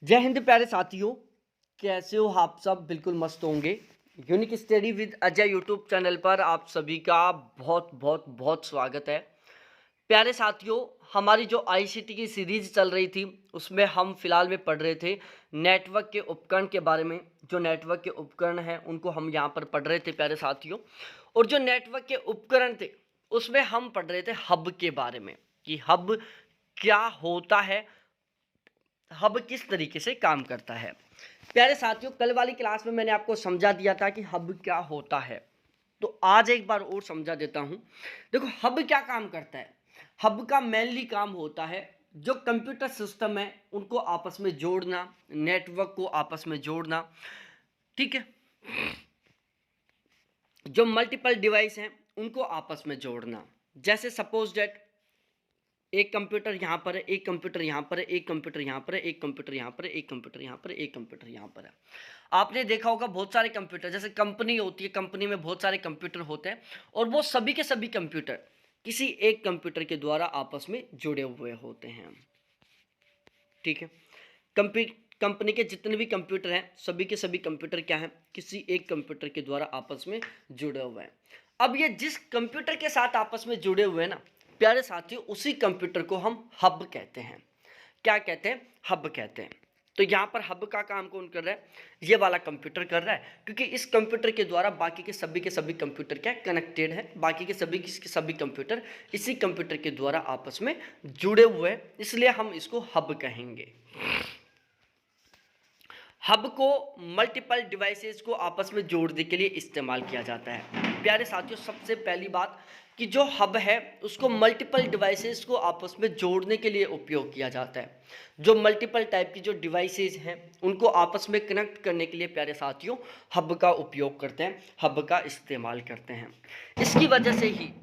जय हिंद प्यारे साथियों, कैसे हो आप सब? बिल्कुल मस्त होंगे। Unique study with Ajay YouTube channel पर आप सभी का बहुत बहुत बहुत स्वागत है। प्यारे साथियों, हमारी जो आईसीटी की सीरीज चल रही थी उसमें हम फिलहाल में पढ़ रहे थे नेटवर्क के उपकरण के बारे में। जो नेटवर्क के उपकरण हैं उनको हम यहाँ पर पढ़ रहे थे प्यारे साथियों। और जो नेटवर्क के उपकरण थे उसमें हम पढ़ रहे थे हब के बारे में कि हब क्या होता है, हब किस तरीके से काम करता है। प्यारे साथियों, कल वाली क्लास में मैंने आपको समझा दिया था कि हब क्या होता है, तो आज एक बार और समझा देता हूं। देखो, हब क्या काम करता है। हब का मेनली काम होता है जो कंप्यूटर सिस्टम है उनको आपस में जोड़ना, नेटवर्क को आपस में जोड़ना। ठीक है, जो मल्टीपल डिवाइस हैं उनको आपस में जोड़ना। जैसे सपोज डेट एक कंप्यूटर यहाँ पर है, एक कंप्यूटर यहाँ पर है, एक कंप्यूटर यहाँ पर है, एक कंप्यूटर यहाँ पर है, एक कंप्यूटर यहाँ पर है, एक कंप्यूटर यहाँ पर है। आपने देखा होगा बहुत सारे कंप्यूटर, जैसे कंपनी होती है, कंपनी में बहुत सारे कंप्यूटर होते हैं और वो सभी के सभी कंप्यूटर किसी एक कंप्यूटर के द्वारा आपस में जुड़े हुए होते हैं। ठीक है, कंपनी के जितने भी कंप्यूटर हैं सभी के सभी कंप्यूटर क्या हैं, किसी एक कंप्यूटर के द्वारा आपस में जुड़े हुए हैं। अब ये जिस कंप्यूटर के साथ आपस में जुड़े हुए हैं ना प्यारे साथियों, उसी कंप्यूटर को हम हब कहते हैं। क्या कहते हैं? हब कहते हैं। तो यहाँ पर हब का काम कौन कर रहा है? ये वाला कंप्यूटर कर रहा है, क्योंकि इस कंप्यूटर के द्वारा बाकी के सभी कंप्यूटर क्या कनेक्टेड है। बाकी के सभी कंप्यूटर इसी कंप्यूटर के द्वारा आपस में जुड़े हुए हैं, इसलिए हम इसको हब कहेंगे। हब को मल्टीपल डिवाइसेस को आपस में जोड़ने के लिए इस्तेमाल किया जाता है। प्यारे साथियों, सबसे पहली बात कि जो हब है उसको मल्टीपल डिवाइसेस को आपस में जोड़ने के लिए उपयोग किया जाता है। जो मल्टीपल टाइप की जो डिवाइसेस हैं उनको आपस में कनेक्ट करने के लिए प्यारे साथियों हब का उपयोग करते हैं, हब का इस्तेमाल करते हैं। इसकी वजह से ही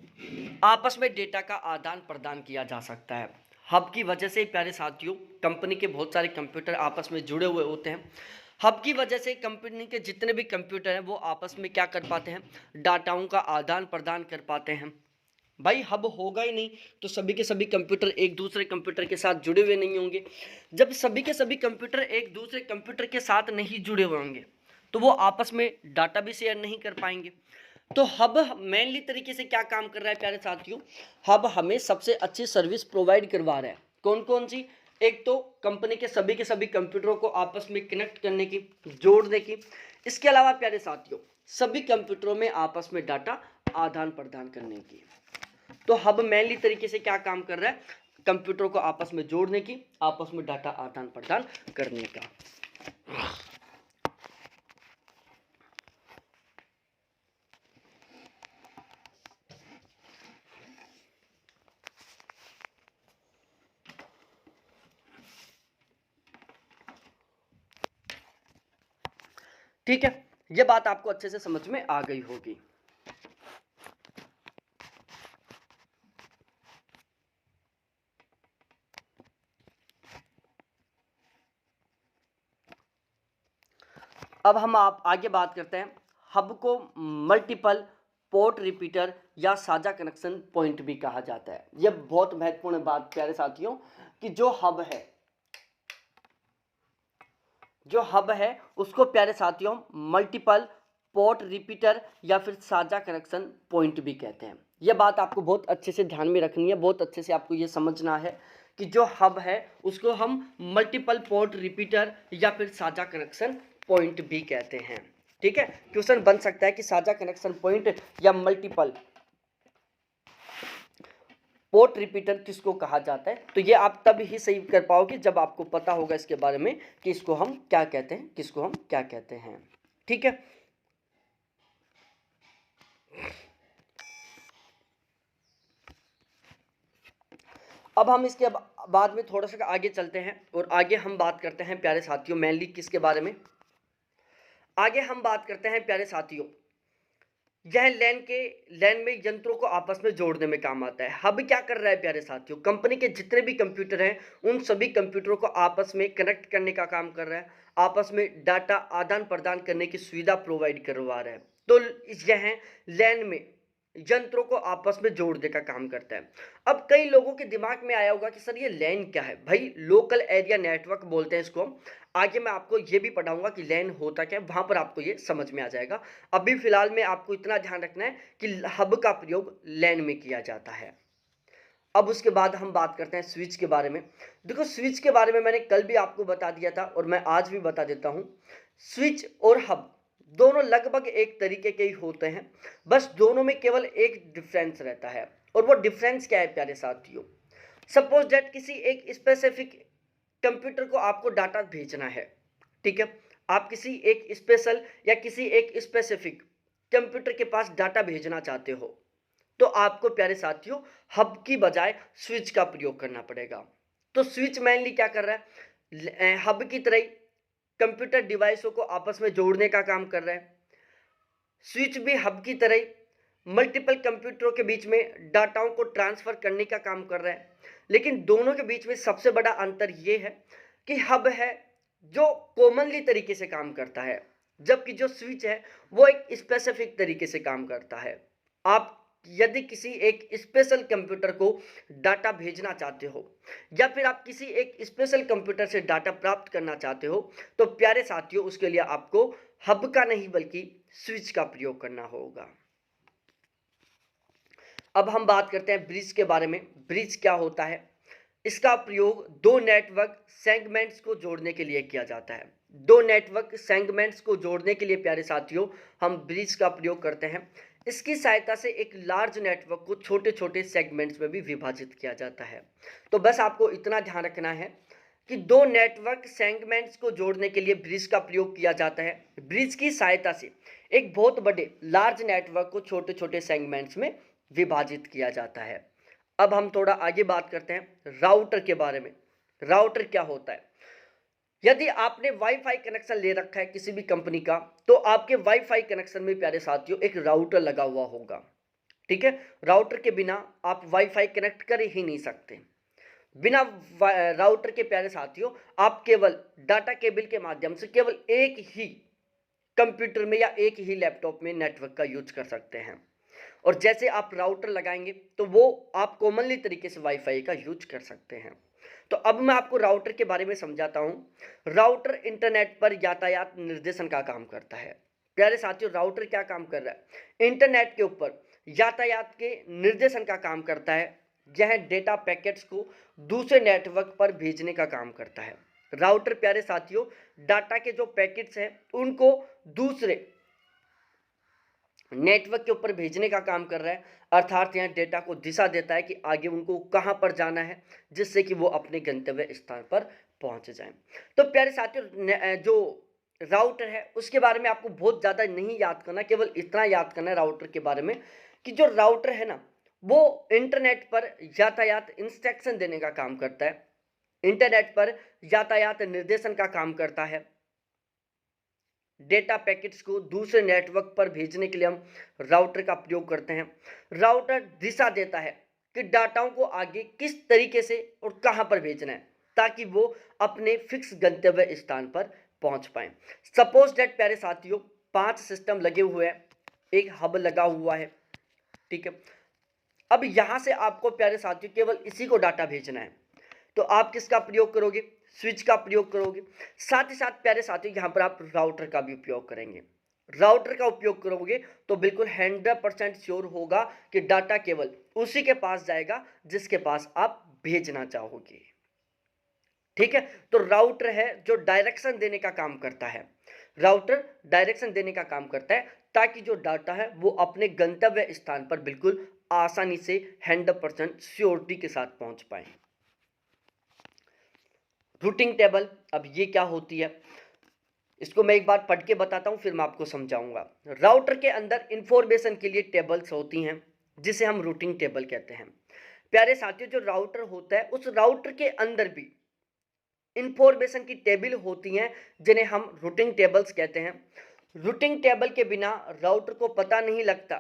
आपस में डेटा का आदान प्रदान किया जा सकता है। हब की वजह से प्यारे साथियों कंपनी के बहुत सारे कंप्यूटर आपस में जुड़े हुए होते हैं। हब की वजह से कंपनी के जितने भी कंप्यूटर हैं वो आपस में क्या कर पाते हैं, डाटाओं का आदान प्रदान कर पाते हैं। भाई हब होगा ही नहीं तो सभी के सभी कंप्यूटर एक दूसरे कंप्यूटर के साथ जुड़े हुए नहीं होंगे। जब सभी के सभी कंप्यूटर एक दूसरे कंप्यूटर के साथ नहीं जुड़े हुए होंगे तो वो आपस में डाटा भी शेयर नहीं कर पाएंगे। तो हब मेनली तरीके से क्या काम कर रहा है प्यारे साथियों, हब हमें सबसे अच्छी सर्विस प्रोवाइड करवा रहा है। कौन कौन सी? एक तो कंपनी के सभी कंप्यूटरों को आपस में कनेक्ट करने की, जोड़ने की। इसके अलावा प्यारे साथियों सभी कंप्यूटरों में आपस में डाटा आदान प्रदान करने की। तो हब मेनली तरीके से क्या काम कर रहा है, कंप्यूटरों को आपस में जोड़ने की, आपस में डाटा आदान प्रदान करने का। ठीक है, ये बात आपको अच्छे से समझ में आ गई होगी। अब हम आप आगे बात करते हैं। हब को मल्टीपल पोर्ट रिपीटर या साझा कनेक्शन पॉइंट भी कहा जाता है। यह बहुत महत्वपूर्ण बात प्यारे साथियों कि जो हब है उसको प्यारे साथियों मल्टीपल पोर्ट रिपीटर या फिर साझा कनेक्शन पॉइंट भी कहते हैं। यह बात आपको बहुत अच्छे से ध्यान में रखनी है, बहुत अच्छे से आपको यह समझना है कि जो हब है उसको हम मल्टीपल पोर्ट रिपीटर या फिर साझा कनेक्शन पॉइंट भी कहते हैं। ठीक है, क्वेश्चन बन सकता है कि साझा कनेक्शन पॉइंट या मल्टीपल पोर्ट रिपीटर किसको कहा जाता है। तो ये आप तब ही सही कर पाओगे जब आपको पता होगा इसके बारे में कि इसको हम क्या कहते हैं, किसको हम क्या कहते हैं। ठीक है, अब हम इसके बाद में थोड़ा सा आगे चलते हैं और आगे हम बात करते हैं प्यारे साथियों मेनली किसके बारे में। आगे हम बात करते हैं प्यारे साथियों, यह लैन में यंत्रों को आपस में जोड़ने में काम आता है। हब क्या कर रहा है प्यारे साथियों, कंपनी के जितने भी कंप्यूटर हैं उन सभी कंप्यूटरों को आपस में कनेक्ट करने का काम कर रहा है, आपस में डाटा आदान प्रदान करने की सुविधा प्रोवाइड करवा रहा है। तो यह लैन में यंत्रों को आपस में जोड़ने का काम करता है। अब कई लोगों के दिमाग में आया होगा कि सर ये लैन क्या है? भाई लोकल एरिया नेटवर्क बोलते हैं इसको हम। आगे मैं आपको ये भी पढ़ाऊंगा कि लैन होता क्या है, वहां पर आपको ये समझ में आ जाएगा। अभी फिलहाल में आपको इतना ध्यान रखना है कि हब का प्रयोग लैन में किया जाता है। अब उसके बाद हम बात करते हैं स्विच के बारे में। देखो स्विच के बारे में मैंने कल भी आपको बता दिया था और मैं आज भी बता देता हूं। स्विच और हब दोनों लगभग एक तरीके के ही होते हैं, बस दोनों में केवल एक डिफरेंस रहता है। और वो डिफरेंस क्या है प्यारे साथियों? सपोज दैट किसी एक स्पेसिफिक कंप्यूटर को आपको डाटा भेजना है, ठीक है। आप किसी एक स्पेशल या किसी एक स्पेसिफिक कंप्यूटर के पास डाटा भेजना चाहते हो, तो आपको प्यारे साथियों हब की बजाय स्विच का प्रयोग करना पड़ेगा। तो स्विच मेनली क्या कर रहा है? हब की तरह कंप्यूटर डिवाइसों को आपस में जोड़ने का काम कर रहा है। स्विच भी हब की तरह मल्टीपल कंप्यूटरों के बीच में डाटाओं को ट्रांसफर करने का काम कर रहा है। लेकिन दोनों के बीच में सबसे बड़ा अंतर यह है कि हब है जो कॉमनली तरीके से काम करता है, जबकि जो स्विच है वो एक स्पेसिफिक तरीके से काम करता है। आप यदि किसी एक स्पेशल कंप्यूटर को डाटा भेजना चाहते हो या फिर आप किसी एक स्पेशल कंप्यूटर से डाटा प्राप्त करना चाहते हो, तो प्यारे साथियों उसके लिए आपको हब का नहीं बल्कि स्विच का प्रयोग करना होगा। अब हम बात करते हैं ब्रिज के बारे में। ब्रिज क्या होता है? इसका प्रयोग दो नेटवर्क सेगमेंट्स को जोड़ने के लिए किया जाता है। दो नेटवर्क सेगमेंट्स को जोड़ने के लिए प्यारे साथियों हम ब्रिज का प्रयोग करते हैं। इसकी सहायता से एक लार्ज नेटवर्क को छोटे छोटे सेगमेंट्स में भी विभाजित किया जाता है। तो बस आपको इतना ध्यान रखना है कि दो नेटवर्क सेगमेंट्स को जोड़ने के लिए ब्रिज का प्रयोग किया जाता है। ब्रिज की सहायता से एक बहुत बड़े लार्ज नेटवर्क को छोटे छोटे सेगमेंट्स में विभाजित किया जाता है। अब हम थोड़ा आगे बात करते हैं राउटर के बारे में। राउटर क्या होता है? यदि आपने वाईफाई कनेक्शन ले रखा है किसी भी कंपनी का, तो आपके वाईफाई कनेक्शन में प्यारे साथियों एक राउटर लगा हुआ होगा, ठीक है। राउटर के बिना आप वाईफाई कनेक्ट कर ही नहीं सकते। बिना राउटर के प्यारे साथियों आप केवल डाटा केबल के माध्यम से केवल एक ही कंप्यूटर में या एक ही लैपटॉप में नेटवर्क का यूज कर सकते हैं। और जैसे आप राउटर लगाएंगे तो वो आप कॉमनली तरीके से वाईफाई का यूज कर सकते हैं। तो अब मैं आपको राउटर के बारे में समझाता हूं। राउटर इंटरनेट पर यातायात निर्देशन का काम करता है। प्यारे साथियों राउटर क्या काम कर रहा है? इंटरनेट के ऊपर यातायात के निर्देशन का काम करता है। यह डेटा पैकेट्स को दूसरे नेटवर्क पर भेजने का काम करता है। राउटर प्यारे साथियों डाटा के जो पैकेट्स हैं उनको दूसरे नेटवर्क के ऊपर भेजने का काम कर रहा है, अर्थात यहाँ डेटा को दिशा देता है कि आगे उनको कहाँ पर जाना है, जिससे कि वो अपने गंतव्य स्थान पर पहुंच जाएं। तो प्यारे साथियों जो राउटर है उसके बारे में आपको बहुत ज़्यादा नहीं याद करना, केवल इतना याद करना है राउटर के बारे में कि जो राउटर है ना वो इंटरनेट पर यातायात इंस्ट्रक्शन देने का काम करता है, इंटरनेट पर यातायात निर्देशन का काम करता है। डेटा पैकेट्स को दूसरे नेटवर्क पर भेजने के लिए हम राउटर का प्रयोग करते हैं। राउटर दिशा देता है कि डाटाओं को आगे किस तरीके से और कहां पर भेजना है ताकि वो अपने फिक्स गंतव्य स्थान पर पहुंच पाए। सपोज दैट प्यारे साथियों 5 सिस्टम लगे हुए हैं, एक हब लगा हुआ है, ठीक है। अब यहां से आपको प्यारे साथियों केवल इसी को डाटा भेजना है, तो आप किसका प्रयोग करोगे? स्विच का प्रयोग करोगे। साथ ही साथ प्यारे साथियों यहां पर आप राउटर का भी उपयोग करेंगे। राउटर का उपयोग करोगे तो बिल्कुल 100% श्योर होगा कि डाटा केवल उसी के पास जाएगा जिसके पास आप भेजना चाहोगे, ठीक है। तो राउटर है जो डायरेक्शन देने का काम करता है। राउटर डायरेक्शन देने का काम करता है ताकि जो डाटा है वो अपने गंतव्य स्थान पर बिल्कुल आसानी से 100% श्योरिटी के साथ पहुंच पाए। रूटिंग टेबल, अब ये क्या होती है इसको मैं एक बार पढ़ के बताता हूं फिर मैं आपको समझाऊंगा। राउटर के अंदर इंफॉर्मेशन के लिए टेबल्स होती हैं जिसे हम रूटिंग टेबल कहते हैं। प्यारे साथियों जो राउटर होता है उस राउटर के अंदर भी इंफॉर्मेशन की टेबल होती हैं जिन्हें हम रूटिंग टेबल्स कहते हैं। रूटिंग टेबल के बिना राउटर को पता नहीं लगता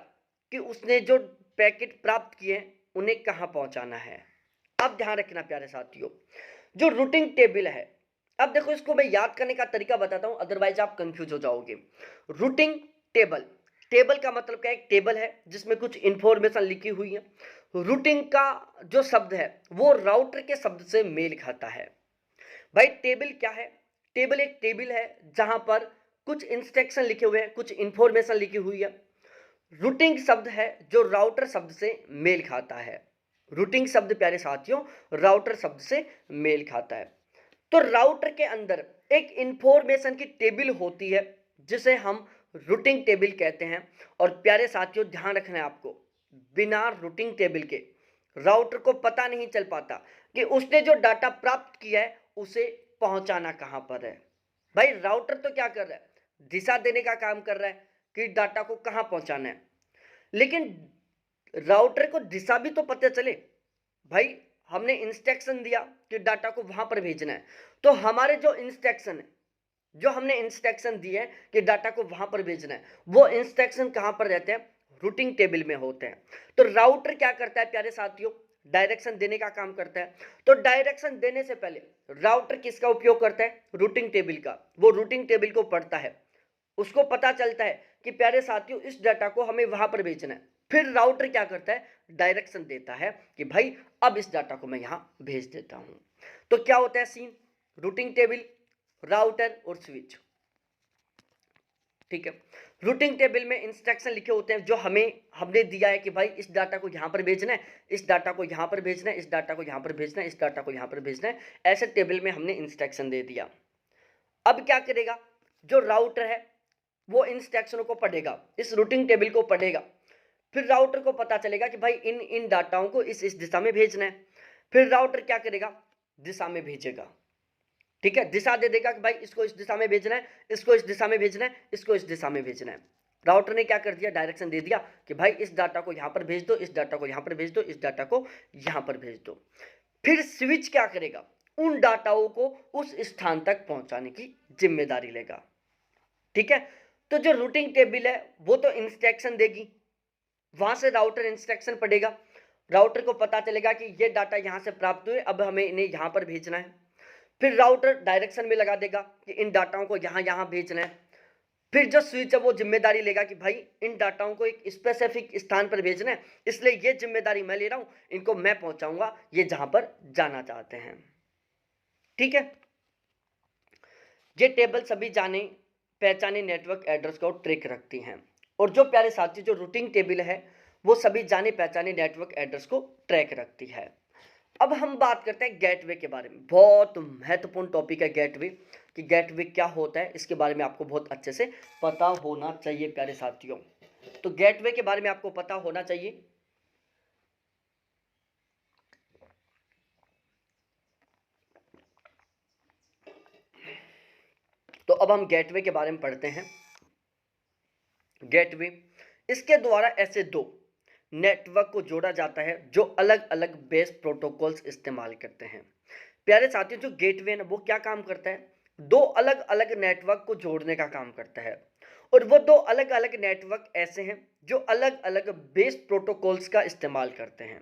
कि उसने जो पैकेट प्राप्त किए उन्हें कहां पहुंचाना है। अब ध्यान रखना प्यारे साथियों जो रूटिंग टेबल है, अब देखो इसको मैं याद करने का तरीका बताता हूं अदरवाइज आप कंफ्यूज हो जाओगे। रूटिंग टेबल टेबल का मतलब क्या है? एक टेबल है जिसमें कुछ इंफॉर्मेशन लिखी हुई है। रूटिंग का जो शब्द है वो राउटर के शब्द से मेल खाता है। भाई टेबल क्या है? टेबल एक टेबल है जहां पर कुछ इंस्ट्रक्शन लिखे हुए हैं, कुछ इंफॉर्मेशन लिखी हुई है। रूटिंग शब्द है जो राउटर शब्द से मेल खाता है। रूटिंग शब्द प्यारे साथियों राउटर शब्द से मेल खाता है। तो राउटर के अंदर एक इंफॉर्मेशन की टेबल होती है जिसे हम रूटिंग टेबल कहते हैं। और प्यारे साथियों ध्यान रखना है आपको, बिना रूटिंग टेबल के राउटर को पता नहीं चल पाता कि उसने जो डाटा प्राप्त किया है उसे पहुंचाना कहां पर है। भाई राउटर तो क्या कर रहा है? दिशा देने का काम कर रहा है कि डाटा को कहां पहुंचाना है, लेकिन राउटर को दिशा भी तो पता चले। भाई हमने इंस्ट्रक्शन दिया कि डाटा को वहां पर भेजना है, तो हमारे जो इंस्ट्रक्शन है, जो हमने इंस्ट्रक्शन दिए हैं कि डाटा को वहां पर भेजना है, वो इंस्ट्रक्शन कहां पर रहते हैं? रूटिंग टेबल में होते हैं। तो राउटर क्या करता है प्यारे साथियों? डायरेक्शन देने का काम करता है। तो डायरेक्शन देने से पहले राउटर किसका उपयोग करता है? रूटिंग टेबल का। वो रूटिंग टेबल को पढ़ता है, उसको पता चलता है कि प्यारे साथियों इस डाटा को हमें वहां पर भेजना है। फिर राउटर क्या करता है? डायरेक्शन देता है कि भाई अब इस डाटा को मैं यहां भेज देता हूं। तो क्या होता है सीन? रूटिंग टेबल, राउटर और स्विच। ठीक है, रूटिंग टेबल में इंस्ट्रक्शन लिखे होते हैं जो हमने दिया है कि भाई इस डाटा को यहां पर भेजना है, इस डाटा को यहां पर भेजना है, इस डाटा को यहां पर भेजना है, इस डाटा को यहां पर भेजना है। ऐसे टेबल में हमने इंस्ट्रक्शन दे दिया। अब क्या करेगा? जो राउटर है वो इंस्ट्रक्शनों को पढ़ेगा, इस रूटिंग टेबल को पढ़ेगा। फिर राउटर को पता चलेगा कि भाई इन इन डाटाओं को इस दिशा में भेजना है। फिर राउटर क्या करेगा? दिशा में भेजेगा। ठीक है, दिशा दे देगा कि भाई इसको इस दिशा में भेजना है, इसको इस दिशा में भेजना है, इसको इस दिशा में भेजना है। राउटर ने क्या कर दिया? डायरेक्शन दे दिया कि भाई इस डाटा को यहां पर भेज दो, इस डाटा को यहां पर भेज दो, इस डाटा को यहां पर भेज दो। फिर स्विच क्या करेगा? उन डाटाओं को उस स्थान तक पहुंचाने की जिम्मेदारी लेगा। ठीक है, तो जो रूटिंग टेबल है वो तो इंस्ट्रक्शन देगी, वहां से राउटर इंस्ट्रक्शन पढ़ेगा, राउटर को पता चलेगा कि ये डाटा यहां से प्राप्त हुए, अब हमें इन्हें यहां पर भेजना है। फिर राउटर डायरेक्शन में लगा देगा कि इन डाटाओं को यहां यहां भेजना है। फिर जो स्विच है वो जिम्मेदारी लेगा कि भाई इन डाटाओं को एक स्पेसिफिक स्थान पर भेजना है, इसलिए ये जिम्मेदारी मैं ले रहा हूं, इनको मैं पहुंचाऊंगा ये जहां पर जाना चाहते हैं। ठीक है, ये टेबल सभी जाने पहचाने नेटवर्क एड्रेस को ट्रैक रखती हैं। और जो प्यारे साथी जो रूटिंग टेबल है वो सभी जाने पहचाने नेटवर्क एड्रेस को ट्रैक रखती है। अब हम बात करते हैं गेटवे के बारे में। बहुत महत्वपूर्ण टॉपिक है गेटवे, कि गेटवे क्या होता है इसके बारे में आपको बहुत अच्छे से पता होना चाहिए प्यारे साथियों। तो गेटवे के बारे में आपको पता होना चाहिए। तो अब हम गेटवे के बारे में पढ़ते हैं। गेटवे, इसके द्वारा ऐसे दो नेटवर्क को जोड़ा जाता है जो अलग अलग बेस प्रोटोकॉल्स इस्तेमाल करते हैं। प्यारे साथियों जो गेटवे है ना वो क्या काम करता है? दो अलग अलग नेटवर्क को जोड़ने का काम करता है। और वो दो अलग अलग नेटवर्क ऐसे हैं जो अलग अलग बेस प्रोटोकॉल्स का इस्तेमाल करते हैं।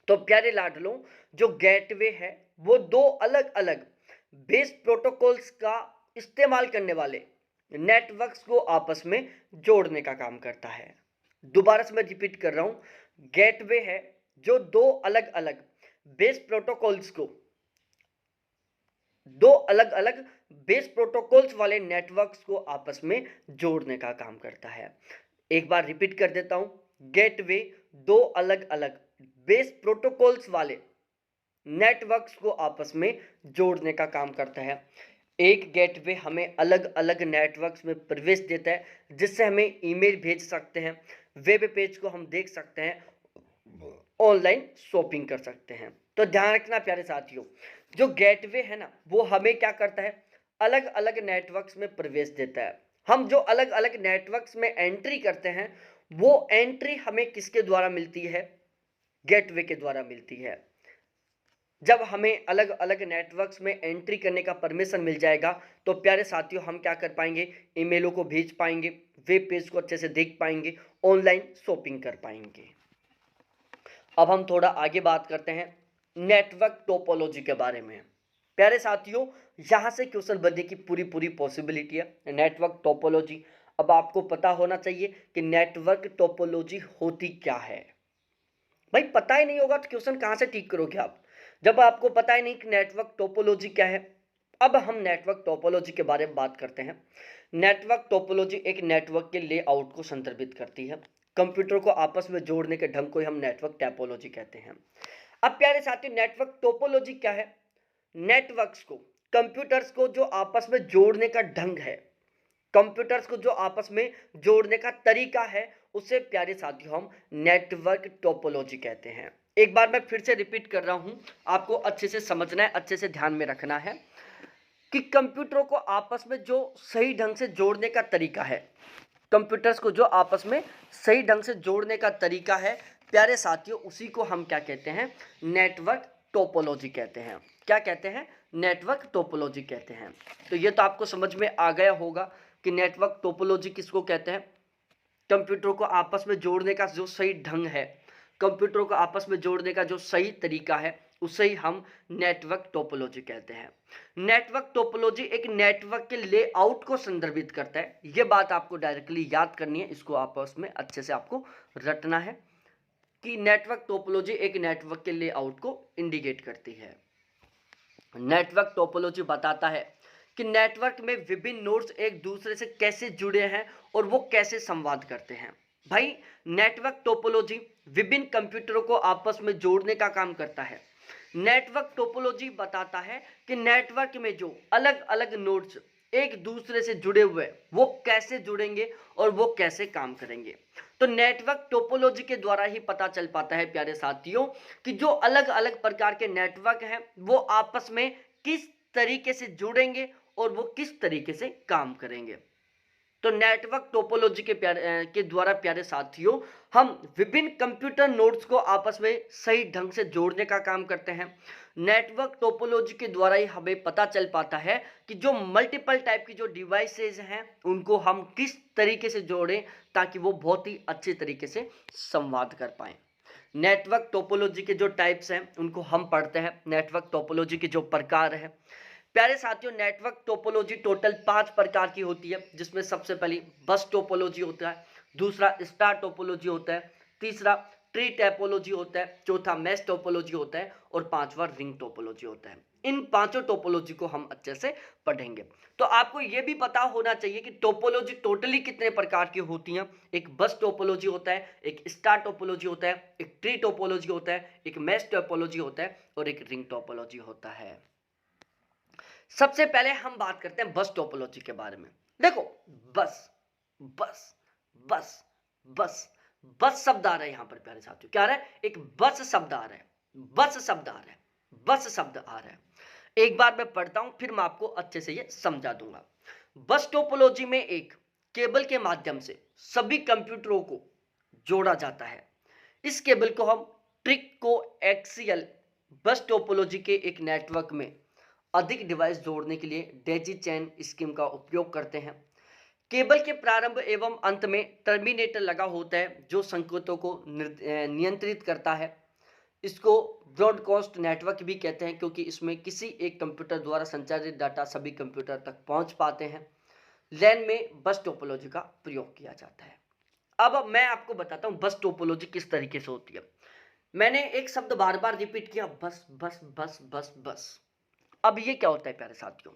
तो प्यारे लाडलों जो गेटवे है वो दो अलग अलग बेस प्रोटोकॉल्स का इस्तेमाल करने वाले नेटवर्क्स को आपस में जोड़ने का काम करता है। दोबारा से मैं रिपीट कर रहा हूं, गेटवे है जो दो अलग अलग बेस प्रोटोकॉल्स को, दो अलग अलग बेस प्रोटोकॉल्स वाले नेटवर्क्स को आपस में जोड़ने का काम करता है। एक बार रिपीट कर देता हूं, गेटवे दो अलग अलग बेस प्रोटोकॉल्स वाले नेटवर्क्स को आपस में जोड़ने का काम करता है। एक गेटवे हमें अलग अलग नेटवर्क्स में प्रवेश देता है जिससे हमें ईमेल भेज सकते हैं, वेब पेज को हम देख सकते हैं, ऑनलाइन शॉपिंग कर सकते हैं। तो ध्यान रखना प्यारे साथियों, जो गेटवे है ना वो हमें क्या करता है? अलग अलग नेटवर्क्स में प्रवेश देता है। हम जो अलग अलग नेटवर्क्स में एंट्री करते हैं वो एंट्री हमें किसके द्वारा मिलती है? गेटवे के द्वारा मिलती है। जब हमें अलग अलग नेटवर्क्स में एंट्री करने का परमिशन मिल जाएगा तो प्यारे साथियों हम क्या कर पाएंगे? ईमेलों को भेज पाएंगे, वेब पेज को अच्छे से देख पाएंगे, ऑनलाइन शॉपिंग कर पाएंगे। अब हम थोड़ा आगे बात करते हैं नेटवर्क टोपोलॉजी के बारे में। प्यारे साथियों यहाँ से क्वेश्चन बनने की पूरी पॉसिबिलिटी है। नेटवर्क टोपोलॉजी अब आपको पता होना चाहिए कि नेटवर्क टोपोलॉजी होती क्या है। भाई पता ही नहीं होगा तो क्वेश्चन कहाँ से ठीक करोगे आप, जब आपको पता ही नहीं कि नेटवर्क टोपोलॉजी क्या है। अब हम नेटवर्क टोपोलॉजी के बारे में बात करते हैं। नेटवर्क टोपोलॉजी एक नेटवर्क के लेआउट को संदर्भित करती है। कंप्यूटर को आपस में जोड़ने के ढंग को ही हम नेटवर्क टोपोलॉजी कहते हैं। अब प्यारे साथियों, नेटवर्क टोपोलॉजी क्या है? नेटवर्क्स को, कंप्यूटर्स को जो आपस में जोड़ने का ढंग है, कंप्यूटर्स को जो आपस में जोड़ने का तरीका है, उसे प्यारे साथियों हम नेटवर्क टोपोलॉजी कहते हैं। एक बार मैं फिर से रिपीट कर रहा हूं, आपको अच्छे से समझना है, अच्छे से ध्यान में रखना है कि कंप्यूटरों को आपस में जो सही ढंग से जोड़ने का तरीका है, कंप्यूटर्स को जो आपस में सही ढंग से जोड़ने का तरीका है प्यारे साथियों, उसी को हम क्या कहते हैं? नेटवर्क टोपोलॉजी कहते हैं। क्या कहते हैं? नेटवर्क टोपोलॉजी कहते हैं। तो ये तो आपको समझ में आ गया होगा कि नेटवर्क टोपोलॉजी किसको कहते हैं। कंप्यूटरों को आपस में जोड़ने का जो सही ढंग है, कंप्यूटरों को आपस में जोड़ने का जो सही तरीका है, उसे ही हम नेटवर्क टोपोलॉजी कहते हैं। नेटवर्क टोपोलॉजी एक नेटवर्क के लेआउट को संदर्भित करता है। ये बात आपको डायरेक्टली याद करनी है, इसको आपस में अच्छे से आपको रटना है कि नेटवर्क टोपोलॉजी एक नेटवर्क के लेआउट को इंडिकेट करती है। नेटवर्क टोपोलॉजी बताता है कि नेटवर्क में विभिन्न नोड्स एक दूसरे से कैसे जुड़े हैं और वो कैसे संवाद करते हैं। भाई नेटवर्क टोपोलॉजी विभिन्न कंप्यूटरों को आपस में जोड़ने का काम करता है। नेटवर्क टोपोलॉजी बताता है कि नेटवर्क में जो अलग अलग नोड्स एक दूसरे से जुड़े हुए वो कैसे जुड़ेंगे और वो कैसे काम करेंगे। तो नेटवर्क टोपोलॉजी के द्वारा ही पता चल पाता है प्यारे साथियों कि जो अलग अलग प्रकार के नेटवर्क हैं वो आपस में किस तरीके से जुड़ेंगे और वो किस तरीके से काम करेंगे। तो नेटवर्क टोपोलॉजी के द्वारा प्यारे साथियों हम विभिन्न कंप्यूटर नोड्स को आपस में सही ढंग से जोड़ने का काम करते हैं। नेटवर्क टोपोलॉजी के द्वारा ही हमें पता चल पाता है कि जो मल्टीपल टाइप की जो डिवाइसेज हैं उनको हम किस तरीके से जोड़ें ताकि वो बहुत ही अच्छे तरीके से संवाद कर पाएं। नेटवर्क टोपोलॉजी के जो टाइप्स हैं उनको हम पढ़ते हैं। नेटवर्क टोपोलॉजी के जो प्रकार हैं प्यारे साथियों, नेटवर्क टोपोलॉजी टोटल 5 प्रकार की होती है, जिसमें सबसे पहली बस टोपोलॉजी होता है, दूसरा स्टार टोपोलॉजी होता है, तीसरा ट्री टोपोलॉजी होता है, चौथा मैश टोपोलॉजी होता है और पांचवा रिंग टोपोलॉजी होता है। इन पांचों टोपोलॉजी को हम अच्छे से पढ़ेंगे। तो आपको यह भी पता होना चाहिए कि टोपोलॉजी टोटली कितने प्रकार की होती हैं। एक बस टोपोलॉजी होता है, एक स्टार टोपोलॉजी होता है, एक ट्री टोपोलॉजी होता है, एक मैश टोपोलॉजी होता है और एक रिंग टोपोलॉजी होता है। सबसे पहले हम बात करते हैं बस टोपोलॉजी के बारे में। देखो बस बस बस बस बस शब्द आ रहा है यहां पर प्यारे साथियों। क्या आ रहा है? एक बस शब्द आ रहा है, बस शब्द आ रहा है, बस शब्द आ रहा है। एक बार मैं पढ़ता हूं फिर मैं आपको अच्छे से ये समझा दूंगा। बस टोपोलॉजी में एक केबल के माध्यम से सभी कंप्यूटरों को जोड़ा जाता है। इस केबल को हम ट्रिक को एक्सियल बस टोपोलॉजी के एक नेटवर्क में अधिक डिवाइस जोड़ने के लिए डेजी चैन स्कीम का उपयोग करते हैं। केबल के प्रारंभ एवं अंत में टर्मिनेटर लगा होता है जो संकेतों को नियंत्रित करता है। इसको ब्रॉडकास्ट नेटवर्क भी कहते हैं क्योंकि इसमें किसी एक कंप्यूटर द्वारा संचारित डाटा सभी कंप्यूटर तक पहुंच पाते हैं। लैन में बस टोपोलॉजी का प्रयोग किया जाता है। अब मैं आपको बताता हूं बस टोपोलॉजी किस तरीके से होती है। मैंने एक शब्द बार बार रिपीट किया, बस बस बस बस बस। अब ये क्या होता है प्यारे साथियों?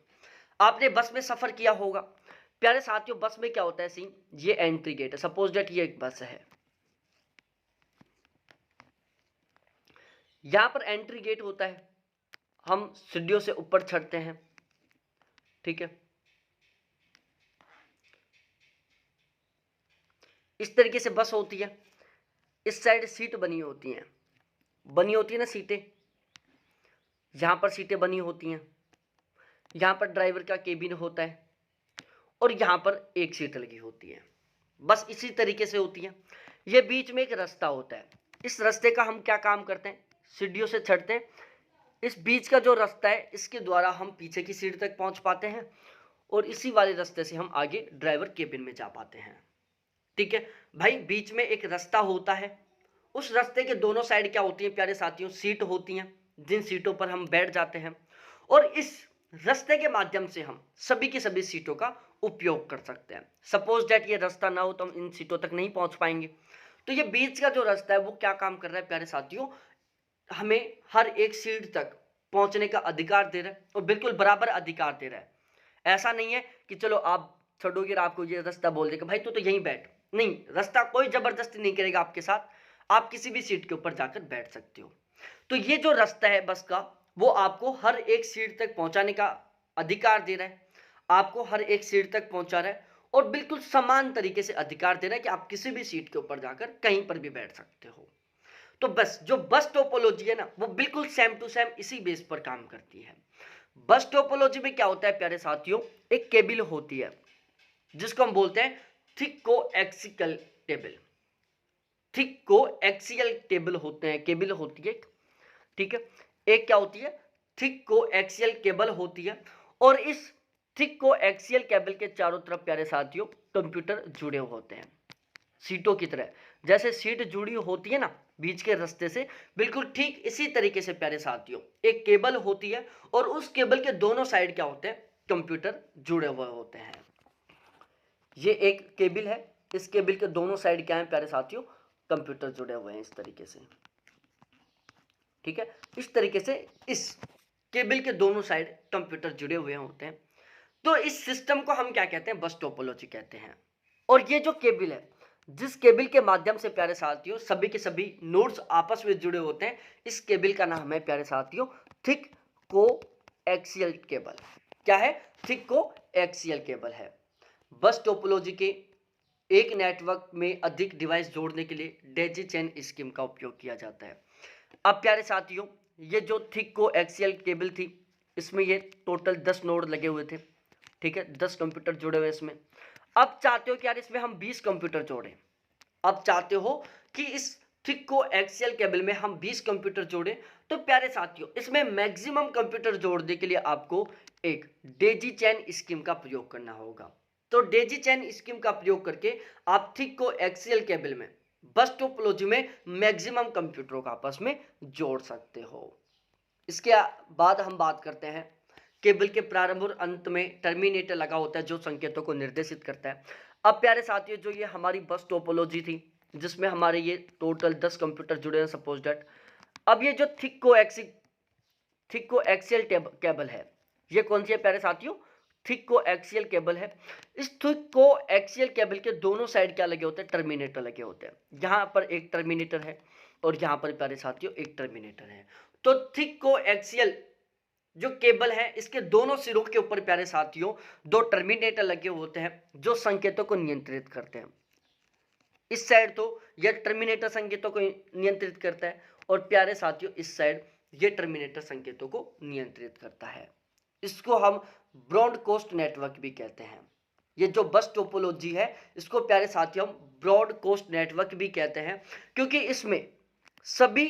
आपने बस में सफर किया होगा। प्यारे साथियों बस में क्या होता है सीन, ये एंट्री गेट है। सपोज दैट ये एक बस है, यहां पर एंट्री गेट होता है, हम सीढ़ियों से ऊपर चढ़ते हैं, ठीक है। इस तरीके से बस होती है। इस साइड सीट बनी होती है ना सीटें, यहां पर सीटें बनी होती हैं, यहां पर ड्राइवर का केबिन होता है और यहां पर एक सीट लगी होती है। बस इसी तरीके से होती है। ये बीच में एक रास्ता होता है। इस रास्ते का हम क्या काम करते हैं? सीढ़ियों से चढ़ते हैं। इस बीच का जो रास्ता है इसके द्वारा हम पीछे की सीट तक पहुंच पाते हैं और इसी वाले रास्ते से हम आगे ड्राइवर केबिन में जा पाते हैं, ठीक है भाई। बीच में एक रास्ता होता है, उस रास्ते के दोनों साइड क्या होती है प्यारे साथियों? सीट होती हैं, जिन सीटों पर हम बैठ जाते हैं। और इस रास्ते के माध्यम से हम सभी की सभी सीटों का उपयोग कर सकते हैं। सपोज दैट ये रास्ता ना हो तो हम इन सीटों तक नहीं पहुंच पाएंगे। तो ये बीच का जो रास्ता है वो क्या काम कर रहा है प्यारे साथियों, हमें हर एक सीट तक पहुंचने का अधिकार दे रहा है और बिल्कुल बराबर अधिकार दे रहा है। ऐसा नहीं है कि चलो आप छोड़ोगे और आपको ये रास्ता बोल देगा भाई तो यहीं बैठ, नहीं, रास्ता कोई जबरदस्ती नहीं करेगा आपके साथ, आप किसी भी सीट के ऊपर जाकर बैठ सकते हो। तो ये जो रास्ता है बस का, वो आपको हर एक सीट तक पहुंचाने का अधिकार दे रहा है, आपको हर एक सीट तक पहुंचा रहा है और बिल्कुल समान तरीके से अधिकार दे रहा है कि आप किसी भी सीट के ऊपर जाकर कहीं पर भी बैठ सकते हो। तो बस जो बस टोपोलॉजी है ना, वो बिल्कुल सेम टू सेम इसी बेस पर काम करती है। बस टोपोलॉजी में क्या होता है प्यारे साथियों, एक केबल होती है जिसको हम बोलते हैं thick coaxial table. Thick coaxial table होते हैं, केबल होती है, ठीक है। एक क्या होती है, थिक कोएक्सियल केबल होती है और इस थिक कोएक्सियल केबल के चारों तरफ प्यारे साथियों कंप्यूटर जुड़े होते हैं सीटों की तरह। जैसे सीट जुड़ी होती है ना बीच के रास्ते से, बिल्कुल ठीक इसी तरीके से प्यारे साथियों एक केबल होती है और उस केबल के दोनों साइड क्या होते हैं, कंप्यूटर जुड़े हुए होते हैं। ये एक केबल है, इस केबल के दोनों साइड क्या है प्यारे साथियों, कंप्यूटर जुड़े हुए हैं इस तरीके से, ठीक है। इस तरीके से इस केबल के दोनों साइड कंप्यूटर जुड़े हुए होते हैं। तो इस सिस्टम को हम क्या कहते हैं, बस टोपोलॉजी कहते हैं। और ये जो केबल है, जिस केबल के माध्यम से प्यारे साथियों सभी के सभी नोड्स आपस में जुड़े होते हैं, इस केबल का नाम है प्यारे साथियों थिक कोएक्सियल केबल। क्या है, थिक कोएक्सियल केबल है। बस टोपोलॉजी के एक नेटवर्क में अधिक डिवाइस जोड़ने के लिए डेजी चेन स्कीम का उपयोग किया जाता है। अब प्यारे साथियों ये जो थिक कोएक्सियल केबल थी, इसमें ये टोटल 10 नोड लगे हुए थे, ठीक है, 10 कंप्यूटर जुड़े हुए इसमें। अब चाहते हो कि यार इसमें हम 20 कंप्यूटर जोड़ें, अब चाहते हो कि इस थिक कोएक्सियल केबल में हम 20 कंप्यूटर जोड़ें, तो प्यारे साथियों इसमें मैक्सिमम कंप्यूटर जोड़ने के लिए आपको एक डेजी चेन स्कीम का प्रयोग करना होगा। तो डेजी चेन स्कीम का प्रयोग करके आप थिक कोएक्सियल केबल में बस टोपोलॉजी में मैक्सिमम कंप्यूटरों का आपस में जोड़ सकते हो। इसके बाद हम बात करते हैं केबल के प्रारंभ और अंत में टर्मिनेटर लगा होता है जो संकेतों को निर्देशित करता है। अब प्यारे साथियों जो ये हमारी बस टोपोलॉजी थी जिसमें हमारे ये टोटल 10 कंप्यूटर जुड़े हैं सपोज दैट, अब ये जो थिक कोएक्सियल केबल है, ये कौन सी है प्यारे साथियों, थिक कोएक्सियल केबल है। इस थिक कोएक्सियल केबल के दोनों साइड क्या लगे होते हैं, टर्मिनेटर लगे होते हैं। यहाँ पर एक टर्मिनेटर है और यहाँ पर प्यारे साथियों एक टर्मिनेटर है। तो थिक कोएक्सियल जो केबल है इसके दोनों सिरों के ऊपर प्यारे साथियों 2 टर्मिनेटर लगे होते हैं जो संकेतों को नियंत्रित करते हैं। इस साइड तो यह टर्मिनेटर संकेतों को नियंत्रित करता है और प्यारे साथियों इस साइड ये टर्मिनेटर संकेतों को नियंत्रित करता है। इसको हम ब्रॉडकास्ट नेटवर्क भी कहते हैं। ये जो बस टोपोलॉजी है इसको प्यारे साथियों हम ब्रॉडकास्ट नेटवर्क भी कहते हैं क्योंकि इसमें सभी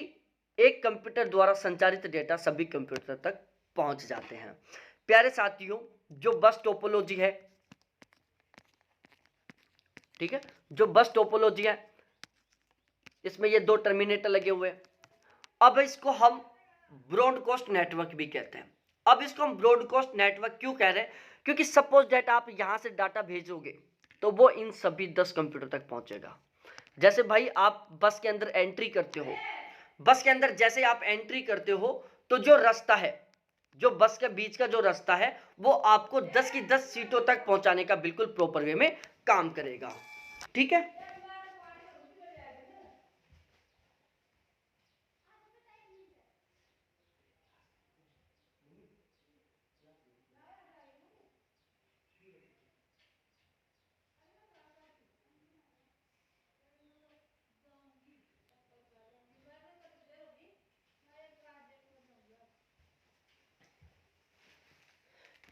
एक कंप्यूटर द्वारा संचारित डेटा सभी कंप्यूटर तक पहुंच जाते हैं। प्यारे साथियों जो बस टोपोलॉजी है, ठीक है, जो बस टोपोलॉजी है इसमें ये 2 टर्मिनेटर लगे हुए हैं। अब इसको हम ब्रॉडकास्ट नेटवर्क भी कहते हैं। अब इसको हम ब्रॉडकास्ट नेटवर्क क्यों कह रहे हैं, क्योंकि सपोज दैट आप यहां से डाटा भेजोगे तो वो इन सभी 10 कंप्यूटर तक पहुंचेगा। जैसे भाई आप बस के अंदर एंट्री करते हो, बस के अंदर जैसे आप एंट्री करते हो तो जो रास्ता है, जो बस के बीच का जो रास्ता है वो आपको 10 की 10 सीटों तक पहुंचाने का बिल्कुल प्रॉपर वे में काम करेगा, ठीक है।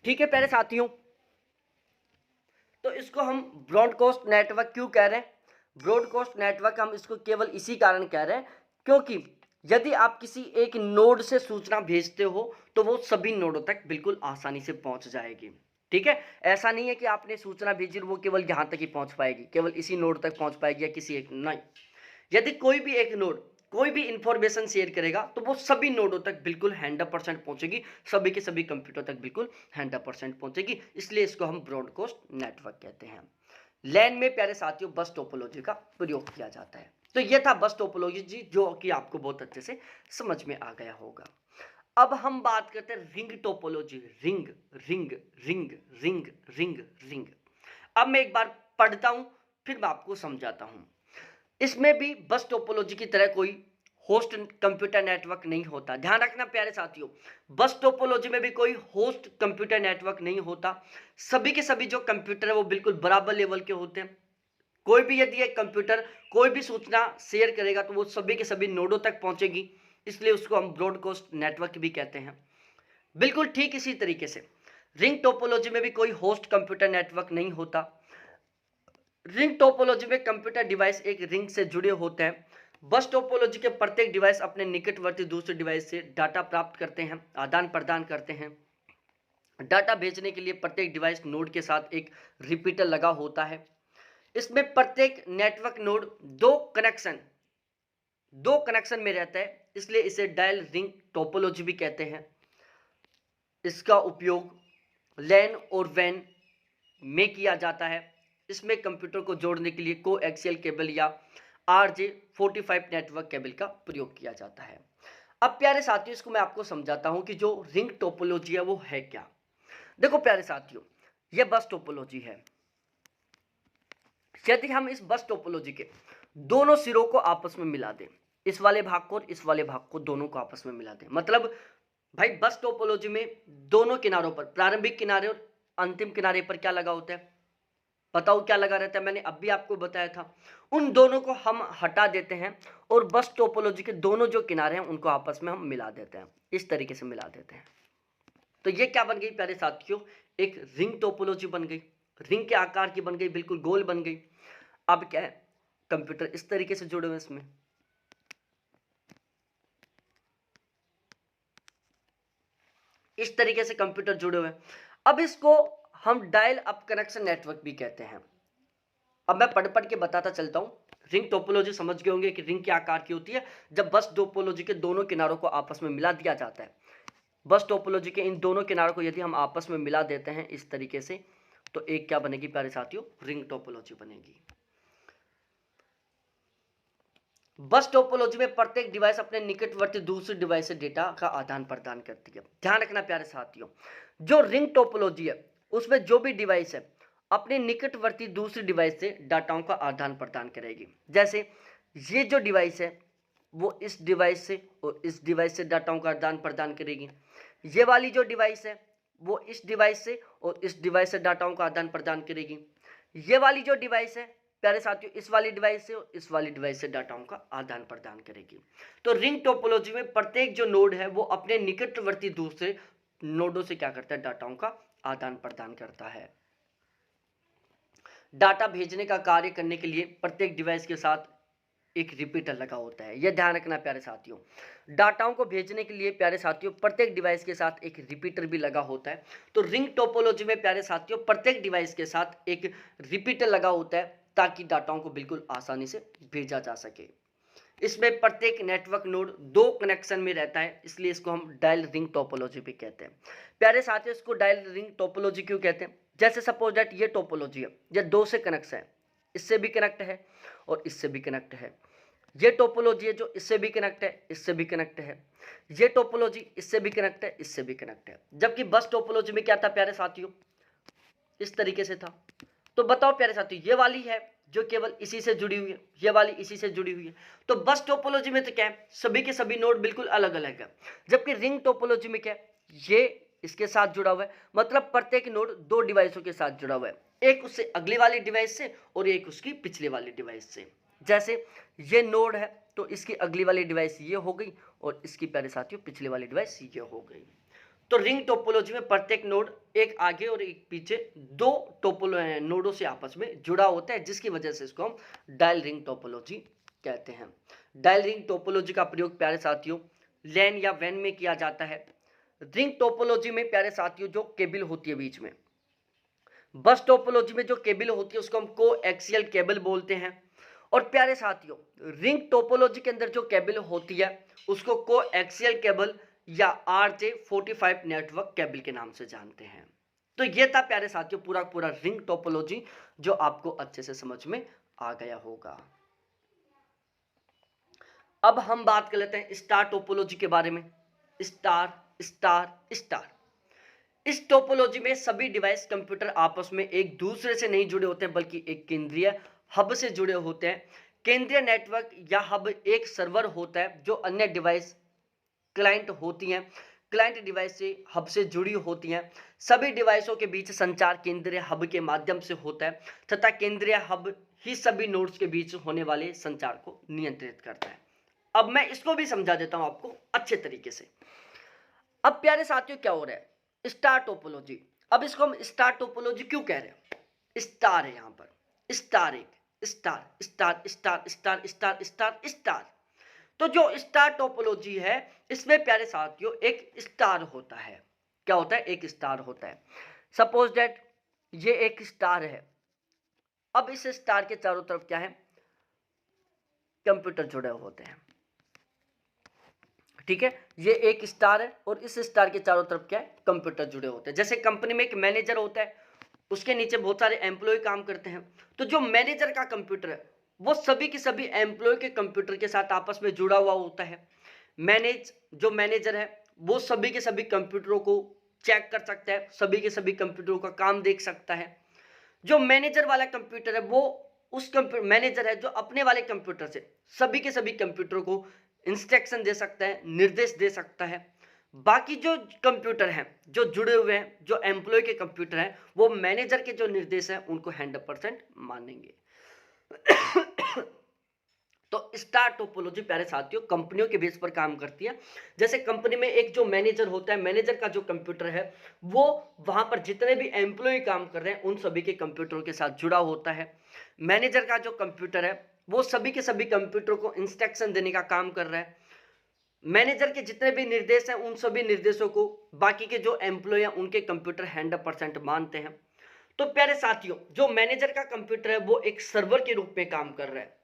ठीक है प्यारे साथियों, तो इसको हम ब्रॉडकास्ट नेटवर्क क्यों कह रहे हैं, ब्रॉडकास्ट नेटवर्क हम इसको केवल इसी कारण कह रहे हैं क्योंकि यदि आप किसी एक नोड से सूचना भेजते हो तो वो सभी नोडों तक बिल्कुल आसानी से पहुंच जाएगी, ठीक है। ऐसा नहीं है कि आपने सूचना भेजी वो केवल यहाँ तक ही पहुंच पाएगी, केवल इसी नोड तक पहुंच पाएगी या किसी एक, नहीं, यदि कोई भी एक नोड कोई भी इंफॉर्मेशन शेयर करेगा तो वो सभी नोडों तक बिल्कुल 100% पहुंचेगी, सभी के सभी कंप्यूटर तक बिल्कुल 100% पहुंचेगी, इसलिए इसको हम ब्रॉडकास्ट नेटवर्क कहते हैं। लैन में प्यारे साथियों बस टोपोलॉजी का प्रयोग किया जाता है। तो ये था बस टोपोलॉजी जो कि आपको बहुत अच्छे से समझ में आ गया होगा। अब हम बात करते हैं ring topology. Ring ring ring ring ring ring. अब मैं एक बार पढ़ता हूं फिर मैं आपको समझाता हूं। इसमें भी बस टोपोलॉजी की तरह कोई होस्ट कंप्यूटर नेटवर्क नहीं होता। ध्यान रखना प्यारे साथियों, बस टोपोलॉजी में भी कोई होस्ट कंप्यूटर नेटवर्क नहीं होता। सभी के सभी जो कंप्यूटर है वो बिल्कुल बराबर लेवल के होते हैं। कोई भी यदि एक कंप्यूटर कोई भी सूचना शेयर करेगा तो वो सभी के सभी नोडों तक पहुंचेगी, इसलिए उसको हम ब्रॉडकास्ट नेटवर्क भी कहते हैं। बिल्कुल ठीक इसी तरीके से रिंग टोपोलॉजी में भी कोई होस्ट कंप्यूटर नेटवर्क नहीं होता। रिंग टोपोलॉजी में कंप्यूटर डिवाइस एक रिंग से जुड़े होते हैं। बस टोपोलॉजी के प्रत्येक डिवाइस अपने निकटवर्ती दूसरे डिवाइस से डाटा प्राप्त करते हैं, आदान प्रदान करते हैं। डाटा भेजने के लिए प्रत्येक डिवाइस नोड के साथ एक रिपीटर लगा होता है। इसमें प्रत्येक नेटवर्क नोड दो कनेक्शन में रहता है, इसलिए इसे डायल रिंग टोपोलॉजी भी कहते हैं। इसका उपयोग लैन और वैन में किया जाता है। इसमें कंप्यूटर को जोड़ने के लिए कोएक्सियल केबल या RJ45 नेटवर्क केबल का प्रयोग किया जाता है। अब प्यारे साथियों इसको मैं आपको समझाता हूं कि जो रिंग टोपोलॉजी है वो है क्या। देखो प्यारे साथियों, यह बस टोपोलॉजी है। यदि हम इस बस टोपोलॉजी के दोनों सिरों को आपस में मिला दें, इस वाले भाग को और इस वाले भाग को दोनों को आपस में मिला दें, मतलब भाई बस टोपोलॉजी में दोनों किनारों पर, प्रारंभिक किनारे और अंतिम किनारे पर क्या लगा होता है, बताओ क्या लगा रहता है, मैंने अभी आपको बताया था। उन दोनों को हम हटा देते हैं और बस टोपोलॉजी के दोनों जो किनारे हैं उनको आपस में हम मिला देते हैं, इस तरीके से मिला देते हैं। तो ये क्या बन गई प्यारे साथियों, एक रिंग टोपोलॉजी बन गई, रिंग के आकार की बन गई, बिल्कुल गोल बन गई। अब क्या है, कंप्यूटर इस तरीके से जुड़े हुए हैं, इसमें इस तरीके से कंप्यूटर जुड़े हुए हैं। अब इसको हम डायल अप कनेक्शन नेटवर्क भी कहते हैं। अब मैं पढ़ पढ़ के बताता चलता हूं। रिंग टोपोलॉजी समझ गए होंगे कि रिंग के आकार की होती है जब बस टोपोलॉजी के दोनों किनारों को आपस में मिला दिया जाता है। बस टोपोलॉजी के इन दोनों किनारों को यदि हम आपस में मिला देते हैं इस तरीके से, तो एक क्या बनेगी प्यारे साथियों, रिंग टोपोलॉजी बनेगी। बस टोपोलॉजी में प्रत्येक डिवाइस अपने निकटवर्ती दूसरे डिवाइस से डेटा का आदान प्रदान करती है। ध्यान रखना प्यारे साथियों, जो रिंग टोपोलॉजी है उसमें जो भी डिवाइस है अपने निकटवर्ती दूसरी डिवाइस से डाटाओं का आदान प्रदान करेगी। जैसे ये जो डिवाइस है वो इस डिवाइस से और इस डिवाइस से डाटाओं का आदान प्रदान करेगी। ये वाली जो डिवाइस है वो इस डिवाइस से और इस डिवाइस से डाटाओं का आदान प्रदान करेगी। ये वाली जो डिवाइस है प्यारे साथियों इस वाली डिवाइस से और इस वाली डिवाइस से डाटाओं का आदान प्रदान करेगी। तो रिंग टोपोलॉजी में प्रत्येक जो नोड है वो अपने निकटवर्ती दूसरे नोडों से क्या करता है, डाटाओं का आदान प्रदान करता है। डाटा भेजने का कार्य करने के लिए प्रत्येक डिवाइस के साथ एक रिपीटर लगा होता है। यह ध्यान रखना प्यारे साथियों, डाटाओं को भेजने के लिए प्यारे साथियों प्रत्येक डिवाइस के साथ एक रिपीटर भी लगा होता है। तो रिंग टोपोलॉजी में प्यारे साथियों प्रत्येक डिवाइस के साथ एक रिपीटर लगा होता है ताकि डाटाओं को बिल्कुल आसानी से भेजा जा सके। इसमें प्रत्येक नेटवर्क नोड दो कनेक्शन में रहता है, इसलिए इसको हम डायल रिंग टोपोलॉजी भी कहते हैं। प्यारे साथियों इसको डायल रिंग टोपोलॉजी क्यों कहते हैं, जैसे सपोज दैट ये टोपोलॉजी है, ये दो से कनेक्ट है, इससे भी कनेक्ट है और इससे भी कनेक्ट है। ये टोपोलॉजी है जो इससे भी कनेक्ट है, इससे भी कनेक्ट है। ये टोपोलॉजी इससे भी कनेक्ट है, इससे भी कनेक्ट है। जबकि बस टोपोलॉजी में क्या था प्यारे साथियों, इस तरीके से था। तो बताओ प्यारे साथियों, ये वाली है जो केवल इसी से जुड़ी हुई है, ये वाली इसी से जुड़ी हुई है। तो बस टोपोलॉजी में तो क्या है, सभी के सभी नोड बिल्कुल अलग अलग है। जबकि रिंग टोपोलॉजी में क्या है, ये इसके साथ जुड़ा हुआ है, मतलब प्रत्येक नोड दो डिवाइसों के साथ जुड़ा हुआ है, एक उससे अगली वाली डिवाइस से और एक उसकी पिछले वाली डिवाइस से। जैसे ये नोड है तो इसकी अगली वाली डिवाइस ये हो गई और इसकी प्यारे साथियों पिछले वाली डिवाइस ये हो गई। तो रिंग टोपोलॉजी में प्रत्येक नोड एक आगे और एक पीछे दो नोडों से आपस में जुड़ा होता है, जिसकी वजह से इसको हम डायल रिंग टोपोलॉजी कहते हैं। डायल रिंग टोपोलॉजी का प्रयोग प्यारे साथियों लैन या वैन में किया जाता है। रिंग टोपोलॉजी में प्यारे साथियों जो केबल होती है बीच में, बस टोपोलॉजी में जो केबल होती है उसको हम कोएक्सियल केबल बोलते हैं और प्यारे साथियों, रिंग टोपोलॉजी के अंदर जो केबल होती है उसको कोएक्सियल केबल या RJ45 नेटवर्क केबल के नाम से जानते हैं। तो ये था प्यारे साथियों पूरा पूरा रिंग टोपोलॉजी, जो आपको अच्छे से समझ में आ गया होगा। अब हम बात कर लेते हैं स्टार टोपोलॉजी के बारे में। स्टार स्टार स्टार, इस टोपोलॉजी में सभी डिवाइस कंप्यूटर आपस में एक दूसरे से नहीं जुड़े होते हैं, बल्कि एक केंद्रीय हब से जुड़े होते हैं। केंद्रीय नेटवर्क या हब एक सर्वर होता है जो अन्य डिवाइस क्लाइंट होती हैं, क्लाइंट डिवाइस से हब से जुड़ी होती हैं। सभी डिवाइसों के बीच संचार केंद्रीय हब के माध्यम से होता है तथा केंद्रीय हब ही सभी नोड्स के बीच होने वाले संचार को नियंत्रित करता है। अब मैं इसको भी समझा देता हूं आपको अच्छे तरीके से। अब प्यारे साथियों क्या हो रहा है, स्टार टोपोलॉजी। अब इसको हम स्टार टोपोलॉजी क्यों कह रहे हैं, स्टार है यहां पर, स्टार एक star star star star star star star. तो जो स्टार टोपोलॉजी है इसमें प्यारे साथियों एक स्टार होता है। क्या होता है, एक स्टार होता है। सपोज दैट ये एक स्टार है। अब इस स्टार के चारों तरफ क्या है, कंप्यूटर जुड़े होते हैं। ठीक है, ये एक स्टार है और इस स्टार के चारों तरफ क्या है, कंप्यूटर जुड़े होते हैं। जैसे कंपनी में एक मैनेजर होता है, उसके नीचे बहुत सारे एम्प्लॉय काम करते हैं। तो जो मैनेजर का कंप्यूटर है वो सभी के सभी एम्प्लॉय के कंप्यूटर के साथ आपस में जुड़ा हुआ होता है। जो मैनेजर है वो सभी के सभी कंप्यूटरों को चेक कर सकता है, सभी के सभी कंप्यूटरों का काम देख सकता है। जो मैनेजर वाला कंप्यूटर है वो उस मैनेजर है जो अपने वाले कंप्यूटर से सभी के सभी कंप्यूटर को इंस्ट्रक्शन दे सकता है, निर्देश दे सकता है। बाकी जो कंप्यूटर हैं जो जुड़े हुए हैं, जो एम्प्लॉय के कंप्यूटर हैं, वो मैनेजर के जो निर्देश हैं उनको 100% मानेंगे। तो स्टार टोपोलॉजी प्यारे साथियों कंपनियों के बेस पर काम करती है। जैसे कंपनी में एक जो मैनेजर होता है, मैनेजर का जो कंप्यूटर है वो वहां पर जितने भी एम्प्लॉय काम कर रहे हैं उन सभी के कंप्यूटरों के साथ जुड़ा होता है। मैनेजर का जो कंप्यूटर है वो सभी के सभी कंप्यूटर को इंस्ट्रक्शन देने का काम कर रहा है। मैनेजर के जितने भी निर्देश हैं उन सभी निर्देशों को बाकी के जो एम्प्लॉय हैं उनके कंप्यूटर 100% मानते हैं। तो प्यारे साथियों जो मैनेजर का कंप्यूटर है वो एक सर्वर के रूप में काम कर रहा है।